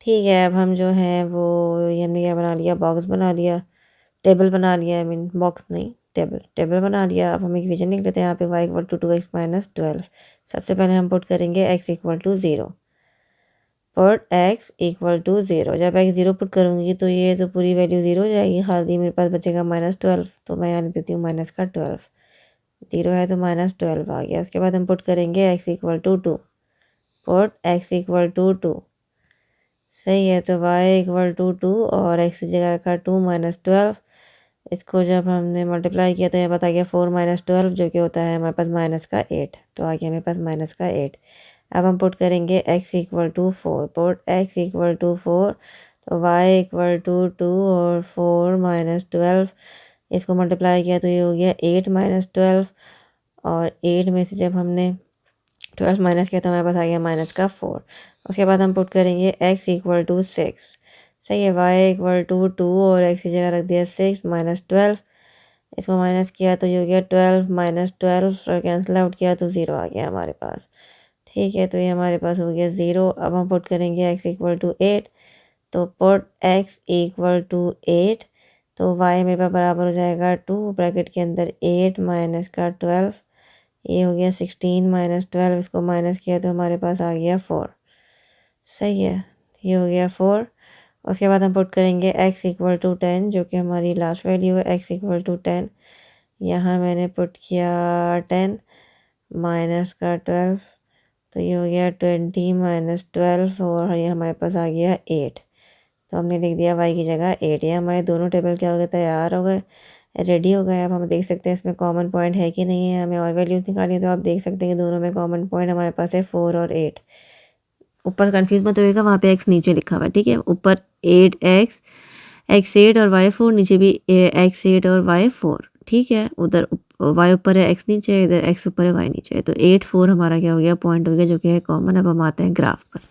ठीक है। अब हम जो है वो ये हमने क्या बना लिया, बॉक्स बना लिया, टेबल बना लिया, आई मीन बॉक्स नहीं, टेबल बना लिया। अब हम इक्वेशन लिख लेते हैं यहाँ पे y equal to 2x minus 12। सबसे पहले हम पुट करेंगे x equal to 0, put x equal to 0। जब x 0 पुट करूँगी तो ये तो पूरी वैल्यू 0 हो जाएगी, खाली मेरे पास बचेगा -12। तो मैं यहाँ लिख देती हूँ माइनस का 12, 0 है तो -12 आ गया। उसके बाद हम पुट करेंगे x equal to 2, put x equal to 2। सही है। तो y इक्वल टू 2 और x की जगह रखा 2 माइनस 12। इसको जब हमने मल्टीप्लाई किया तो ये पता गया 4 माइनस 12, जो कि होता है हमारे पास माइनस का 8। तो आ गया मेरे पास माइनस का 8। अब हम पुट करेंगे x equal to 4, put x equal to 4। तो y इक्वल टू 2 और 4 माइनस 12, इसको मल्टीप्लाई किया तो ये हो गया 8 माइनस 12 और 8 में से जब हमने 12 माइनस किया तो हमारे पास आ गया माइनस का 4। उसके बाद हम पुट करेंगे x इक्वल टू 6। सही है। y इक्वल टू 2 और x की जगह रख दिया 6 माइनस 12, इसको माइनस किया तो ये हो गया 12 माइनस 12 और कैंसिल आउट किया तो 0 आ गया हमारे पास, ठीक है। तो ये हमारे पास हो गया 0। अब हम पुट करेंगे x इक्वल टू 8। तो पुट x इक्वल टू 8, तो y मेरे पास बराबर हो जाएगा 2 ब्रैकेट के अंदर 8 माइनस का 12, ये हो गया 16 माइनस 12, इसको माइनस किया तो हमारे पास आ गया 4। सही है, ये हो गया 4। उसके बाद हम पुट करेंगे x इक्वल टू 10, जो कि हमारी लास्ट वैल्यू है, x इक्वल टू 10। यहाँ मैंने पुट किया 10 माइनस का 12, तो ये हो गया 20 माइनस 12 और ये हमारे पास आ गया 8। तो हमने लिख दिया y की जगह 8। ये हमारे दोनों टेबल क्या हो गए, तैयार हो गए, रेडी हो गए। अब हम देख सकते हैं इसमें कॉमन पॉइंट है कि नहीं है। हमें और वैल्यूज़ निकालनी है तो आप देख सकते हैं कि दोनों में कॉमन पॉइंट हमारे पास है 4 और 8। ऊपर कन्फ्यूज मत होइएगा, वहाँ पे x नीचे लिखा हुआ है, ठीक है। ऊपर 8x, x8 और y4, नीचे भी x8 और y4, ठीक है। उधर y ऊपर है, x नीचे है, इधर x ऊपर है, y नीचे है। तो 8 4 हमारा क्या हो गया, पॉइंट हो गया, जो कि है कॉमन। अब हम आते हैं ग्राफ पर।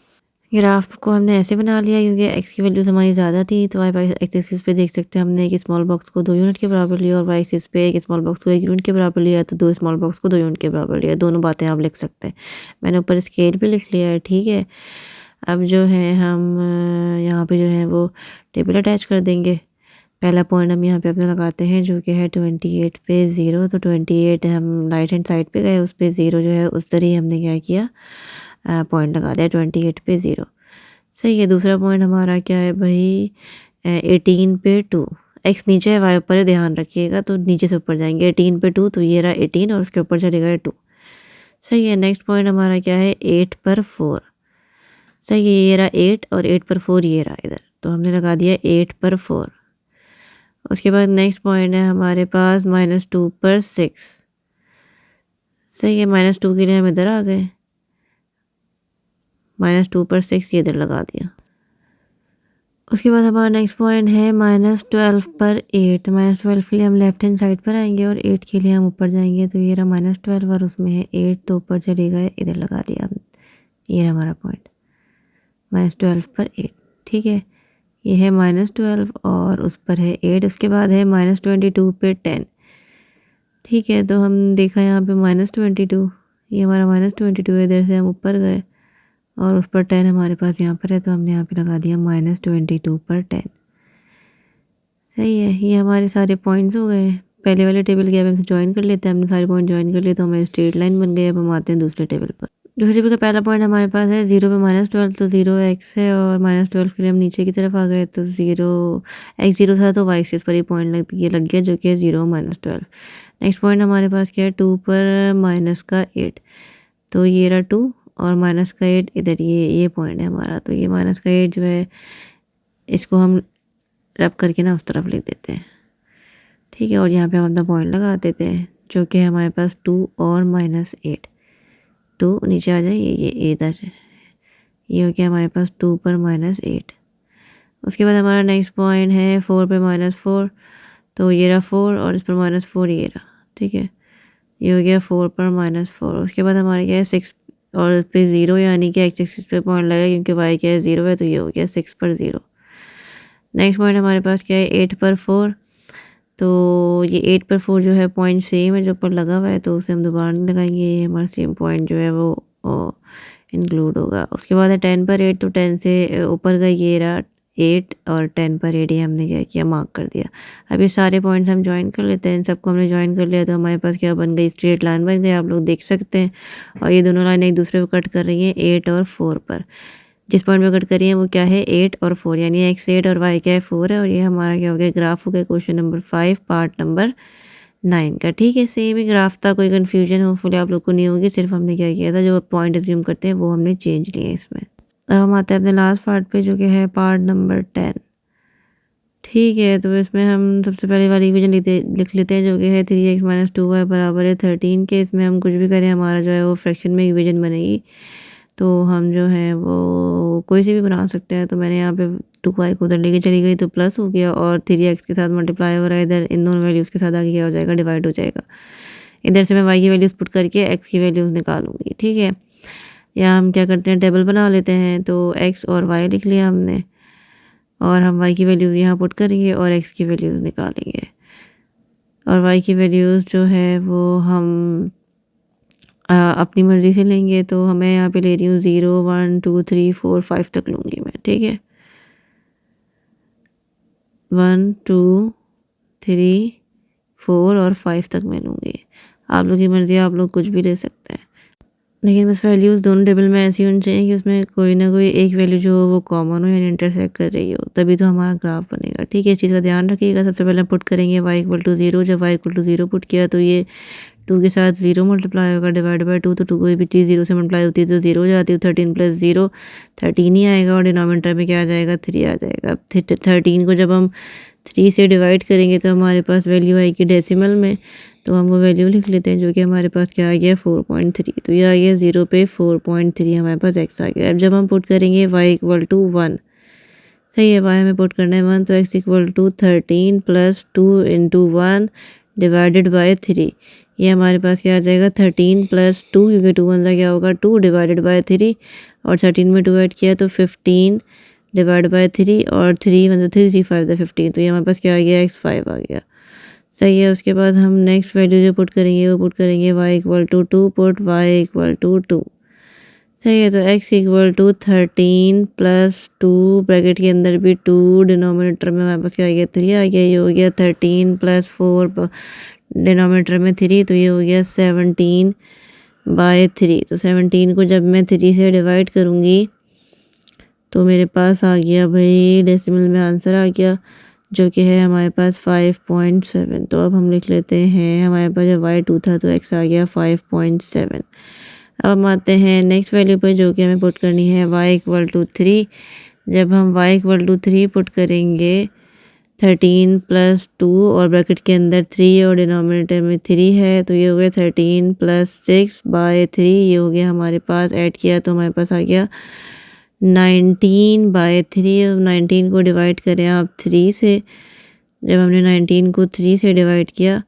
ग्राफ को हमने ऐसे बना लिया क्योंकि x की वैल्यूज़ हमारी ज़्यादा थी, तो y एक्सिस एक्सिस पे देख सकते हैं हमने एक स्मॉल बॉक्स को 2 यूनिट के बराबर लिया और y एक्सिस पे एक स्मॉल बॉक्स को 1 यूनिट के बराबर लिया, तो 2 स्मॉल बॉक्स को 2 यूनिट के बराबर लिया। दोनों बातें आप लिख सकते हैं। मैंने ऊपर स्केल भी लिख लिया है, ठीक है। अब जो है हम यहाँ पे जो है वो टेबल अटैच कर देंगे। पहला पॉइंट हम यहाँ पे अपना लगाते हैं, जो कि है 28 पे 0। तो 28 हम राइट हैंड साइड पे गए, उस पे 0 जो है उस तरह ही हमने क्या किया, पॉइंट लगा दिया 28 पे 0। सही है। दूसरा पॉइंट हमारा क्या है भाई, 18 पे 2। एक्स नीचे है, वाई ऊपर है, ध्यान रखिएगा, तो नीचे से ऊपर जाएंगे। 18 पे 2, तो ये रहा 18 और उसके ऊपर चलेगा 2। सही है। नेक्स्ट पॉइंट हमारा क्या है, 8 पर 4। सही है, ये रहा 8 और 8 पर 4 ये रहा इधर, तो हमने लगा दिया 8 पर 4। उसके बाद नेक्स्ट पॉइंट है हमारे पास -2 पर 6। सही है, -2 के लिए हम इधर आ गए, -2 पर 6 ये इधर लगा दिया। उसके बाद हमारा नेक्स्ट पॉइंट है -12 पर 8। -12 के लिए हम लेफ्ट हैंड साइड पर आएंगे और 8 के लिए हम ऊपर जाएंगे। तो ये रहा -12 और उसमें है 8, तो ऊपर चले गए, इधर लगा दिया हमने। ये रहा हमारा पॉइंट -12 पर 8। ठीक है, ये है -12 और उस पर है 8। उसके बाद है -22 पे 10। ठीक है, तो हम देखा यहाँ पे -22, ये हमारा -22 है। इधर से हम ऊपर गए और उस पर 10 हमारे पास यहाँ पर है, तो हमने यहाँ पे लगा दिया -22 पर 10। सही है, ये हमारे सारे पॉइंट्स हो गए। पहले वाले टेबल के अब हम ज्वाइन कर लेते हैं। हमने सारे पॉइंट ज्वाइन कर लिए तो हमारी स्ट्रेट लाइन बन गई। अब हम आते हैं दूसरे टेबल पर। दूसरे टेबल का पहला पॉइंट हमारे पास है 0 पे -12, तो 0 x है और -12 के लिए हम नीचे की तरफ आ गए। तो 0 x 0 था तो y एक्सिस पर ही पॉइंट लग गया, जो कि है 0 -12। नेक्स्ट पॉइंट हमारे पास क्या है, 2 पर -8, तो ये रहा 2 और -8 इधर, ये पॉइंट है हमारा। तो ये -8 जो है, इसको हम रब करके ना उस तरफ लिख देते हैं। ठीक है, और यहाँ पे हम अपना पॉइंट लगा देते हैं, जो कि हमारे पास 2 और -8। 2 नीचे आ जाए, ये इधर, ये हो गया हमारे पास 2 पर -8। उसके बाद हमारा नेक्स्ट पॉइंट है 4 पे -4, तो ये रहा 4 और इस पर -4 ये रहा। ठीक है, ये हो गया 4 पर -4। उसके बाद हमारे क्या है 6 और इस पर 0, यानी कि एक्स एक्सिस पे पॉइंट लगा, क्योंकि वाई क्या है 0 है, तो ये हो गया 6 पर 0। नेक्स्ट पॉइंट हमारे पास क्या है 8 पर 4, तो ये 8 पर 4 जो है पॉइंट सेम है जो ऊपर लगा हुआ है, तो उसे हम दोबारा नहीं लगाएंगे। ये हमारा सेम पॉइंट जो है वो इंक्लूड होगा। उसके बाद है 10 पर 8, तो 10 से ऊपर का ये रहा 8 और 10 पर 8 ये हमने क्या किया, मार्क कर दिया। अब ये सारे पॉइंट्स हम ज्वाइन कर लेते हैं। इन सबको हमने ज्वाइन कर लिया तो हमारे पास क्या बन गई, स्ट्रेट लाइन बन गई, आप लोग देख सकते हैं। और ये दोनों लाइन एक दूसरे को कट कर रही हैं 8 और 4 पर। जिस पॉइंट पे कट करी है वो क्या है 8 और 4, यानी x 8 और y क्या है 4 है। और ये हमारा क्या हो गया, ग्राफ हो गया क्वेश्चन नंबर 5 पार्ट नंबर 9 का। ठीक है, सेम ही ग्राफ था, कोई कन्फ्यूजन होपफुली आप लोग को नहीं होगी। सिर्फ हमने क्या किया था, जो पॉइंट एज्यूम करते हैं वो हमने चेंज लिए इसमें। अब हम आते हैं अपने लास्ट पार्ट पे, जो कि है पार्ट नंबर 10। ठीक है, तो इसमें हम सबसे पहले वाली इक्वेशन लिख लेते हैं, जो कि है 3x - 2y बराबर है 13 के। इसमें हम कुछ भी करें, हमारा जो है वो फ्रैक्शन में इक्वेशन बनेगी। तो हम जो है वो कोई सी भी बना सकते हैं। तो मैंने यहाँ पे 2y को उधर लेके चली गई, तो प्लस हो गया, और 3x के साथ मल्टीप्लाई हो रहा है इधर, इन दोनों वैल्यूज़ के साथ आगे क्या हो जाएगा, डिवाइड हो जाएगा। इधर से मैं y की वैल्यूज़ पुट करके x की वैल्यूज़ निकालूंगी। ठीक है, या हम क्या करते हैं, टेबल बना लेते हैं। तो x और y लिख लिया हमने, और हम y की वैल्यूज़ यहाँ पुट करेंगे और x की वैल्यूज़ निकालेंगे। और y की वैल्यूज़ जो है वो हम अपनी मर्ज़ी से लेंगे। तो हमें यहाँ पे ले रही हूँ 0 1 2 3 4 5 तक लूँगी मैं। ठीक है, 1 2 3 4 और 5 तक मैं लूँगी। आप लोग की मर्ज़ी, आप लोग कुछ भी ले सकते हैं, लेकिन बस वैल्यूज़ दोनों टेबल में ऐसी होनी चाहिए कि उसमें कोई ना कोई एक वैल्यू जो हो वो कॉमन हो, यानी इंटरसेक्ट कर रही हो, तभी तो हमारा ग्राफ बनेगा। ठीक है, इस चीज़ का ध्यान रखिएगा। सबसे पहले पुट करेंगे y = 0। जब y = 0 पुट किया तो ये 2 के साथ 0 मल्टीप्लाई होगा, डिवाइड बाई 2। तो 2 कोई भी चीज़ 0 से मल्टीप्लाई होती है तो 0 हो जाती है। 13 + 0 13 ही आएगा, और डिनोमिनेटर में क्या आ जाएगा, 3 आ जाएगा। 13 को जब हम 3 से डिवाइड करेंगे तो हमारे पास वैल्यू आएगी डेसिमल में। तो हम वो वैल्यू लिख लेते हैं, जो कि हमारे पास क्या आ गया 4.3। तो ये आ गया 0 पे 4.3 हमारे पास x आ गया। अब जब हम पुट करेंगे y = 1, सही है, y हमें पुट करना है 1, तो x = 13 + 2 × 1 डिवाइडेड बाई 3। ये हमारे पास क्या आ जाएगा 13 + 2, क्योंकि 2 1 क्या होगा 2 डिवाइडेड बाई 3, और 13 में 2 ऐड किया तो 15 डिवाइड बाई 3, और 3 मतलब 3 3 5 15। तो ये हमारे पास क्या आ गया x 5 आ गया। सही है, उसके बाद हम नेक्स्ट वैल्यू जो पुट करेंगे वो पुट करेंगे y = 2, पुट y = 2। सही है, तो x = 13 + 2 ब्रैकेट के अंदर भी 2, डिनोमिनेटर में हमारे पास क्या आ गया 3 आ गया। ये हो गया 13 + 4 डिनोमिनेटर में 3, तो ये हो गया 17/3। तो 17 को जब मैं 3 से डिवाइड करूँगी तो मेरे पास आ गया भाई डेसिमल में आंसर आ गया, जो कि है हमारे पास 5.7। तो अब हम लिख लेते हैं, हमारे पास जब y 2 था तो x आ गया 5.7। अब हम आते हैं नेक्स्ट वैल्यू पर, जो कि हमें पुट करनी है y = 3। जब हम y = 3 पुट करेंगे 13 प्लस 2 और ब्रैकेट के अंदर 3 और डिनोमिनेटर में 3 है, तो ये हो गया 13 प्लस 6/3। ये हो गया हमारे पास, ऐड किया तो हमारे पास आ गया 19/3। अब 19 को डिवाइड करें आप 3 से, जब हमने 19 को 3 से डिवाइड किया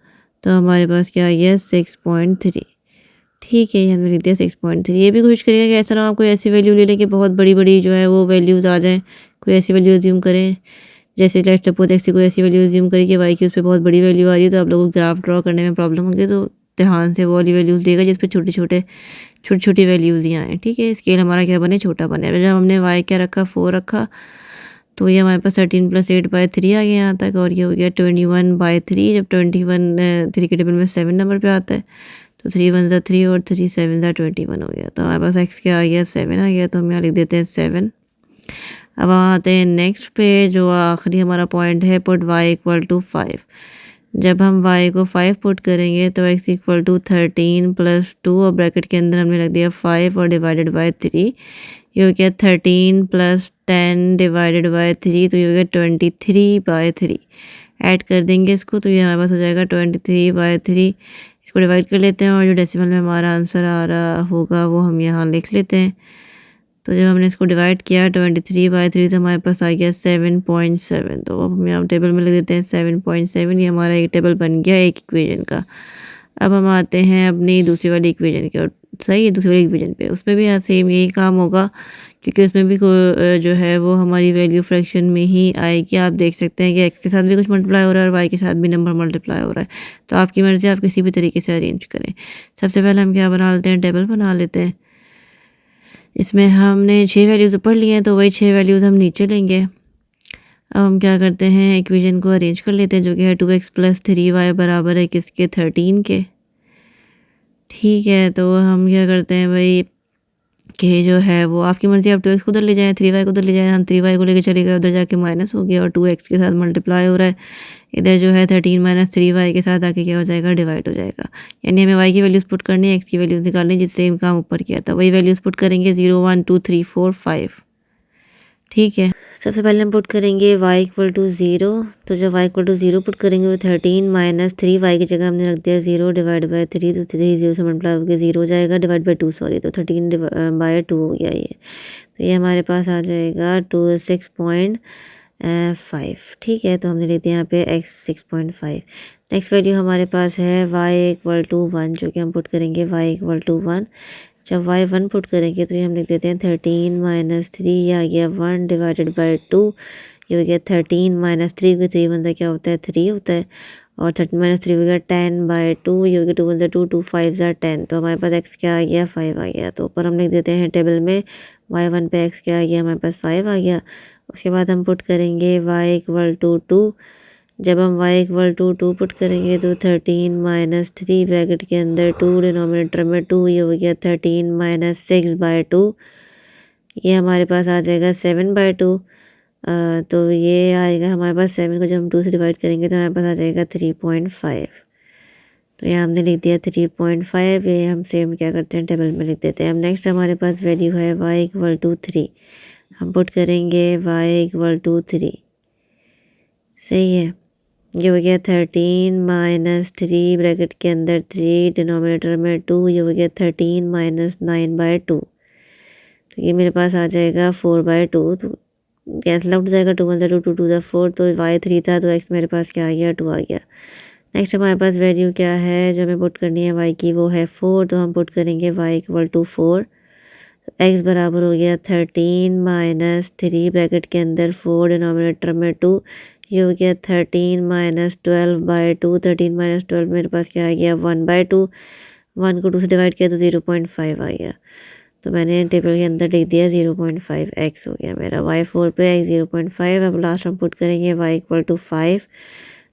तो हमारे पास क्या आ गया 6.3। ठीक है, ये हमने लिख दिया 6.3। ये भी कोशिश करिएगा कि ऐसा ना हो आप कोई ऐसी वैल्यू ले लें कि बहुत बड़ी बड़ी जो है वो वैल्यूज़ आ जाएँ। कोई ऐसी वैल्यू अज्यूम करें, जैसे लेट्स सपोज एक्स की कोई ऐसी वैल्यू अज्यूम करें कि वाई की उस पर बहुत बड़ी वैल्यू आ रही है, तो आप लोगों को ग्राफ ड्रॉ करने में प्रॉब्लम होगी। तो ध्यान से वो वाली वैल्यूज़ देगा जिस पे छोटी छोटी वैल्यूज़ ही आएँ। ठीक है, स्केल हमारा क्या बने, छोटा बने। जब हमने वाई क्या रखा, 4 रखा, तो ये हमारे पास 13 प्लस 8/3 आ गया यहाँ तक, और ये हो गया 21/3। जब 21 3 के टेबल में 7 नंबर पे आता है, तो 3 1 ज़ा 3 और 3 7 ज़ा 21 हो गया। तो हमारे पास एक्स क्या आ गया, 7 आ गया। तो हम यहाँ लिख देते हैं 7। अब हम आते हैं नेक्स्ट पे, जो आखिरी हमारा पॉइंट है, पुट वाई इक्वल टू 5। जब हम y को 5 पुट करेंगे तो x इक्वल टू 13 प्लस 2 और ब्रैकेट के अंदर हमने रख दिया 5 और डिवाइडेड बाय 3। ये हो गया 13 प्लस 10 डिवाइडेड बाय 3, तो ये हो गया 23/3। ऐड कर देंगे इसको, तो ये हमारे पास हो जाएगा 23/3। इसको डिवाइड कर लेते हैं और जो डेसिमल में हमारा आंसर आ रहा होगा वो हम यहाँ लिख लेते हैं। तो जब हमने इसको डिवाइड किया 23/3, तो हमारे पास आ गया 7.7। तो अब हम यहाँ टेबल में लिख देते हैं 7.7। ये हमारा एक टेबल बन गया एक इक्वेशन का। अब हम आते हैं अपनी दूसरी वाली इक्वेशन की ओर। सही है, दूसरी वाली इक्वेशन पे, उसमें भी यहाँ सेम यही काम होगा, क्योंकि उसमें भी जो है वो हमारी वैल्यू फ्रैक्शन में ही आएगी। आप देख सकते हैं कि एक्स के साथ भी कुछ मल्टीप्लाई हो रहा है और वाई के साथ भी नंबर मल्टीप्लाई हो रहा है। तो आपकी मर्ज़ी, आप किसी भी तरीके से अरेंज करें। सबसे पहले हम क्या बना लेते हैं, टेबल बना लेते हैं। इसमें हमने 6 वैल्यूज़ ऊपर लिए हैं, तो वही 6 वैल्यूज़ हम नीचे लेंगे। अब हम क्या करते हैं, इक्वेशन को अरेंज कर लेते हैं, जो कि है 2x प्लस 3y बराबर है किसके, 13 के। ठीक है, तो हम क्या करते हैं भाई, कि जो है वो आपकी मर्ज़ी, आप 2x को उधर ले जाएँ, 3y को उधर ले जाएँ। हम 3y को लेके चले गए, उधर जाके माइनस हो गया और 2x के साथ मल्टीप्लाई हो रहा है। इधर जो है 13 माइनस 3y के साथ आके क्या हो जाएगा, डिवाइड हो जाएगा। यानी हमें y की वैल्यूज़ पुट करनी है, x की वैल्यूज़ निकालनी है, जिससे हम काम ऊपर किया था वही वैल्यूज़ पुट करेंगे, 0 1 2 3 4 5। ठीक है, सबसे पहले हम पुट करेंगे y इक्वल टू 0। तो जब y इक्वल टू 0 पुट करेंगे वो 13 माइनस 3y की जगह हमने रख दिया 0 डिवाइड बाय 3। तो 3 0 से मल्टीप्लाई होकर 0 हो जाएगा, डिवाइड बाय 2 सॉरी, तो 13/2 हो गया ये। तो ये हमारे पास आ जाएगा 6.5। ठीक है, तो हमने लिख दिया यहाँ पे x 6.5। नेक्स्ट वैल्यू हमारे पास है y इक्वल टू 1, जो कि हम पुट करेंगे y इक्वल टू 1। जब y 1 पुट करेंगे तो ये हम लिख देते हैं 13 माइनस 3, ये आ गया 1 डिवाइडेड बाय 2। ये हो गया 13 माइनस 3, क्योंकि 3 बनता क्या होता है, 3 होता है, और 13 माइनस 3 हो गया 10/2। ये हो गया 2 बनता 2, 2 5 ज़ा 10। तो हमारे पास x क्या आ गया, 5 आ गया। तो ऊपर हम लिख देते हैं टेबल में y1 पे x क्या आ गया, हमारे पास 5 आ गया। उसके बाद हम पुट करेंगे y इक्वल टू 2। जब हम y इक्वल टू 2 पुट करेंगे तो 13 माइनस 3 ब्रैकेट के अंदर 2 डिनोमिनेटर में 2, ये हो गया 13 माइनस 6/2। ये हमारे पास आ जाएगा 7/2। तो ये आएगा हमारे पास 7 को जब हम 2 से डिवाइड करेंगे तो हमारे पास आ जाएगा 3.5। तो यहाँ हमने लिख दिया 3.5। ये हम सेम क्या करते हैं, टेबल में लिख देते हैं। अब नेक्स्ट हमारे पास वैल्यू है y इक्वल टू 3। हम पुट करेंगे y इक्वल टू 3। सही है, ये हो गया 13 माइनस 3 ब्रैकेट के अंदर 3 डिनोमिनेटर में 2, ये हो गया 13 माइनस 9/2। तो ये मेरे पास आ जाएगा 4/2। तो कैंसिल आउट हो जाएगा, 2 1 2 2 2 4। तो y 3 था, तो x मेरे पास क्या आ गया, 2 आ गया। नेक्स्ट हमारे पास वैल्यू क्या है जो हमें पुट करनी है y की, वो है 4। तो हम पुट करेंगे y इक्वल टू 4। x बराबर हो गया 13 माइनस 3 ब्रैकेट के अंदर 4 डिनोमिनेटर में 2, ये हो गया 13 माइनस 12/2। 13 माइनस 12 मेरे पास क्या आ गया, 1/2। 1 को 2 से डिवाइड किया तो 0.5 आ गया। तो मैंने टेबल के अंदर लिख दिया 0.5, x हो गया मेरा y4 पे, x 0.5। अब लास्ट हम पुट करेंगे y इक्वल टू 5।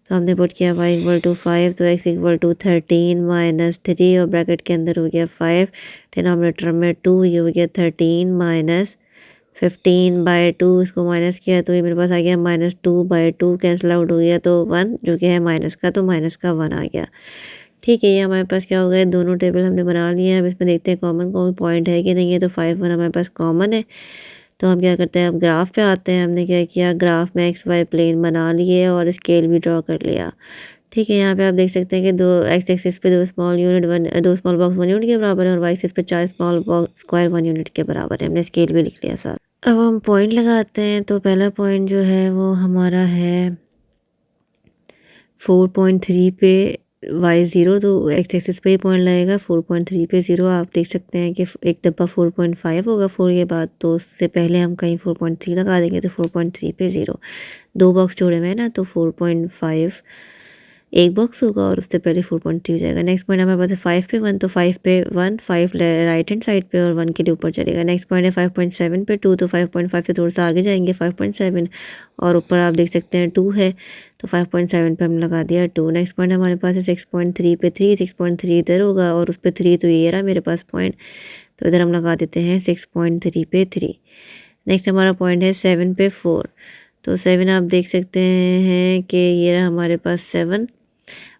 तो हमने पुट किया y इक्वल टू 5, तो x इक्वल टू 13 माइनस 3 और ब्रैकेट के अंदर हो गया 5 डिनोमिनेटर में 2, ये हो गया 13 माइनस 15/2। इसको माइनस किया तो ये मेरे पास आ गया -2/2। कैंसिल आउट हो गया तो 1, जो कि है माइनस का, तो माइनस का 1 आ गया। ठीक है, ये हमारे पास क्या हो गया, दोनों टेबल हमने बना लिए हैं। अब इसमें देखते हैं कॉमन पॉइंट है कि नहीं है। तो 5 1 हमारे पास कॉमन है, तो हम क्या करते हैं, अब ग्राफ पे आते हैं। हमने क्या किया, ग्राफ में एक्स वाई प्लेन बना लिए और स्केल भी ड्रॉ कर लिया। ठीक है, यहाँ पे आप देख सकते हैं कि दो एक्स एक्सिस पे दो स्मॉल बॉक्स 1 यूनिट के बराबर है और वाई एक्सिस पे 4 स्मॉल बॉक्स स्क्वायर 1 यूनिट के बराबर है। हमने स्केल भी लिख लिया साथ। अब हम पॉइंट लगाते हैं। तो पहला पॉइंट जो है वो हमारा है 4.3 पे y0, तो एक्स एक्सिस पे ही पॉइंट लगेगा 4.3 पे 0। आप देख सकते हैं कि एक डब्बा 4.5 होगा 4 के बाद, तो उससे पहले हम कहीं 4.3 लगा देंगे तो 4.3 पे 0। 2 बॉक्स जोड़े हुए हैं ना, तो 4.5 एक बॉक्स होगा और उससे पहले 4.3 हो जाएगा। नेक्स्ट पॉइंट हमारे पास है 5 पे 1, तो 5 पे 1, 5 राइट हैंड साइड पे और 1 के लिए ऊपर चलेगा। नेक्स्ट पॉइंट है 5.7 पे 2, तो 5.5 से थोड़ा सा आगे जाएंगे 5.7 और ऊपर आप देख सकते हैं 2 है, तो 5.7 पे हम लगा दिया 2। नेक्स्ट पॉइंट हमारे पास है 6.3 पे 3, 6.3 इधर होगा और उस पर 3, तो ये रहा मेरे पास पॉइंट, तो इधर हम लगा देते हैं 6.3 पे 3। नेक्स्ट हमारा पॉइंट है 7 पे 4, तो 7 आप देख सकते हैं कि ये रहा हमारे पास 7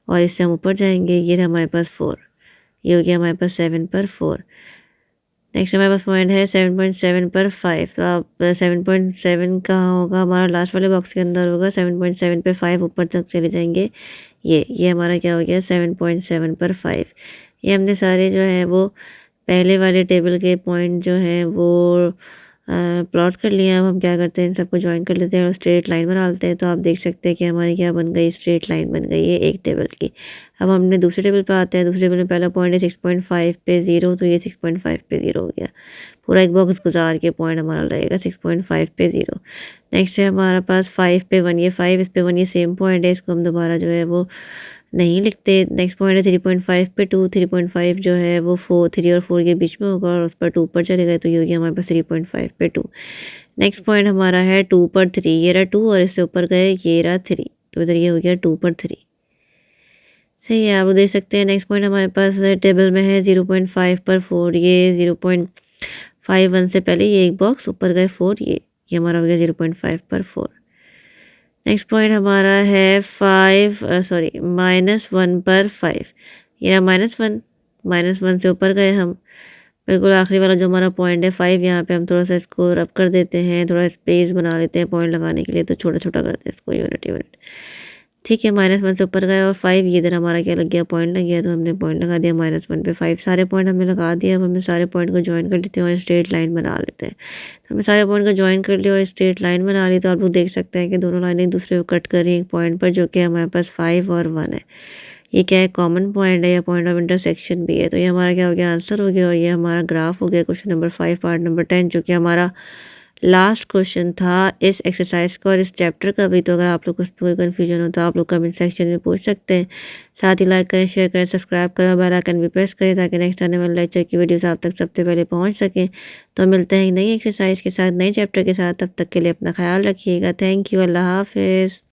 और इससे हम ऊपर जाएंगे, ये रहा हमारे पास 4, ये हो गया हमारे पास 7 पर 4। नेक्स्ट हमारे पास पॉइंट है 7.7 पर 5, तो आप 7.7 कहाँ होगा, हमारा लास्ट वाले बॉक्स के अंदर होगा। 7.7 पे 5 ऊपर तक चले जाएंगे, ये हमारा क्या हो गया 7.7 पर 5। ये हमने सारे जो है वो पहले वाले टेबल के पॉइंट जो हैं वो प्लॉट कर लिया। अब हम क्या करते हैं, इन सबको ज्वाइन कर लेते हैं और स्ट्रेट लाइन बना लेते हैं। तो आप देख सकते हैं कि हमारी क्या बन गई, स्ट्रेट लाइन बन गई है एक टेबल की। अब हमने दूसरे टेबल पे आते हैं। दूसरे टेबल में पहला पॉइंट है 6.5 पे 0, तो ये 6.5 पे 0 हो गया। पूरा एक बॉक्स गुजार के पॉइंट हमारा रहेगा 6.5 पे 0। नेक्स्ट है हमारे पास 5 पे 1, ये 5 इस पे 1, ये सेम पॉइंट है, इसको हम दोबारा जो है वो नहीं लिखते। नेक्स्ट पॉइंट है 3.5 पे 2, 3.5 जो है वो 3 और 4 के बीच में होगा और उस पर 2 पर चले गए, तो ये हो गया हमारे पास 3.5 पे 2। नेक्स्ट पॉइंट हमारा है 2 पर 3, ये रहा 2 और इससे ऊपर गए, ये रहा 3, तो इधर ये हो गया 2 पर 3। सही है, आप देख सकते हैं। नेक्स्ट पॉइंट हमारे पास टेबल में है 0.5 पर 4, ये 0.51 से पहले ये एक बॉक्स ऊपर गए 4, ये हमारा हो गया 0.5 पर 4। नेक्स्ट पॉइंट हमारा है -1 पर 5, ये -1, -1 से ऊपर गए हम। बिल्कुल आखिरी वाला जो हमारा पॉइंट है 5, यहाँ पे हम थोड़ा सा इसको रब कर देते हैं, थोड़ा स्पेस बना लेते हैं पॉइंट लगाने के लिए, तो छोटा छोटा करते हैं इसको, यूनिट। ठीक है, -1 से ऊपर गए और 5, ये इधर हमारा क्या लग गया, पॉइंट लग गया, तो हमने पॉइंट लगा दिया -1 पे 5। सारे पॉइंट हमने लगा दिया। अब हमें सारे पॉइंट को ज्वाइन कर लेते हैं और स्ट्रेट लाइन बना लेते हैं। तो हमने सारे पॉइंट को ज्वाइन कर लिया और स्ट्रेट लाइन बना ली। तो आप लोग देख सकते हैं कि दोनों लाइनें एक दूसरे को कट कर रही हैं एक पॉइंट पर, जो कि हमारे पास 5 और 1 है। ये क्या है, कॉमन पॉइंट है या पॉइंट ऑफ इंटरसेक्शन भी है। तो ये हमारा क्या हो गया, आंसर हो गया और ये हमारा ग्राफ हो गया क्वेश्चन नंबर 5 पार्ट नंबर 10, जो कि हमारा लास्ट क्वेश्चन था इस एक्सरसाइज का और इस चैप्टर का भी। तो अगर आप लोग को कोई कन्फ्यूजन हो तो आप लोग कमेंट सेक्शन में पूछ सकते हैं। साथ ही लाइक करें, शेयर करें, सब्सक्राइब करें, बेल आइकन भी प्रेस करें ताकि नेक्स्ट आने वाले लेक्चर की वीडियोस आप तक सबसे पहले पहुंच सकें। तो मिलते हैं नई एक्सरसाइज के साथ, नए चैप्टर के साथ। तब तक के लिए अपना ख्याल रखिएगा। थैंक यू, अल्लाह हाफिज़।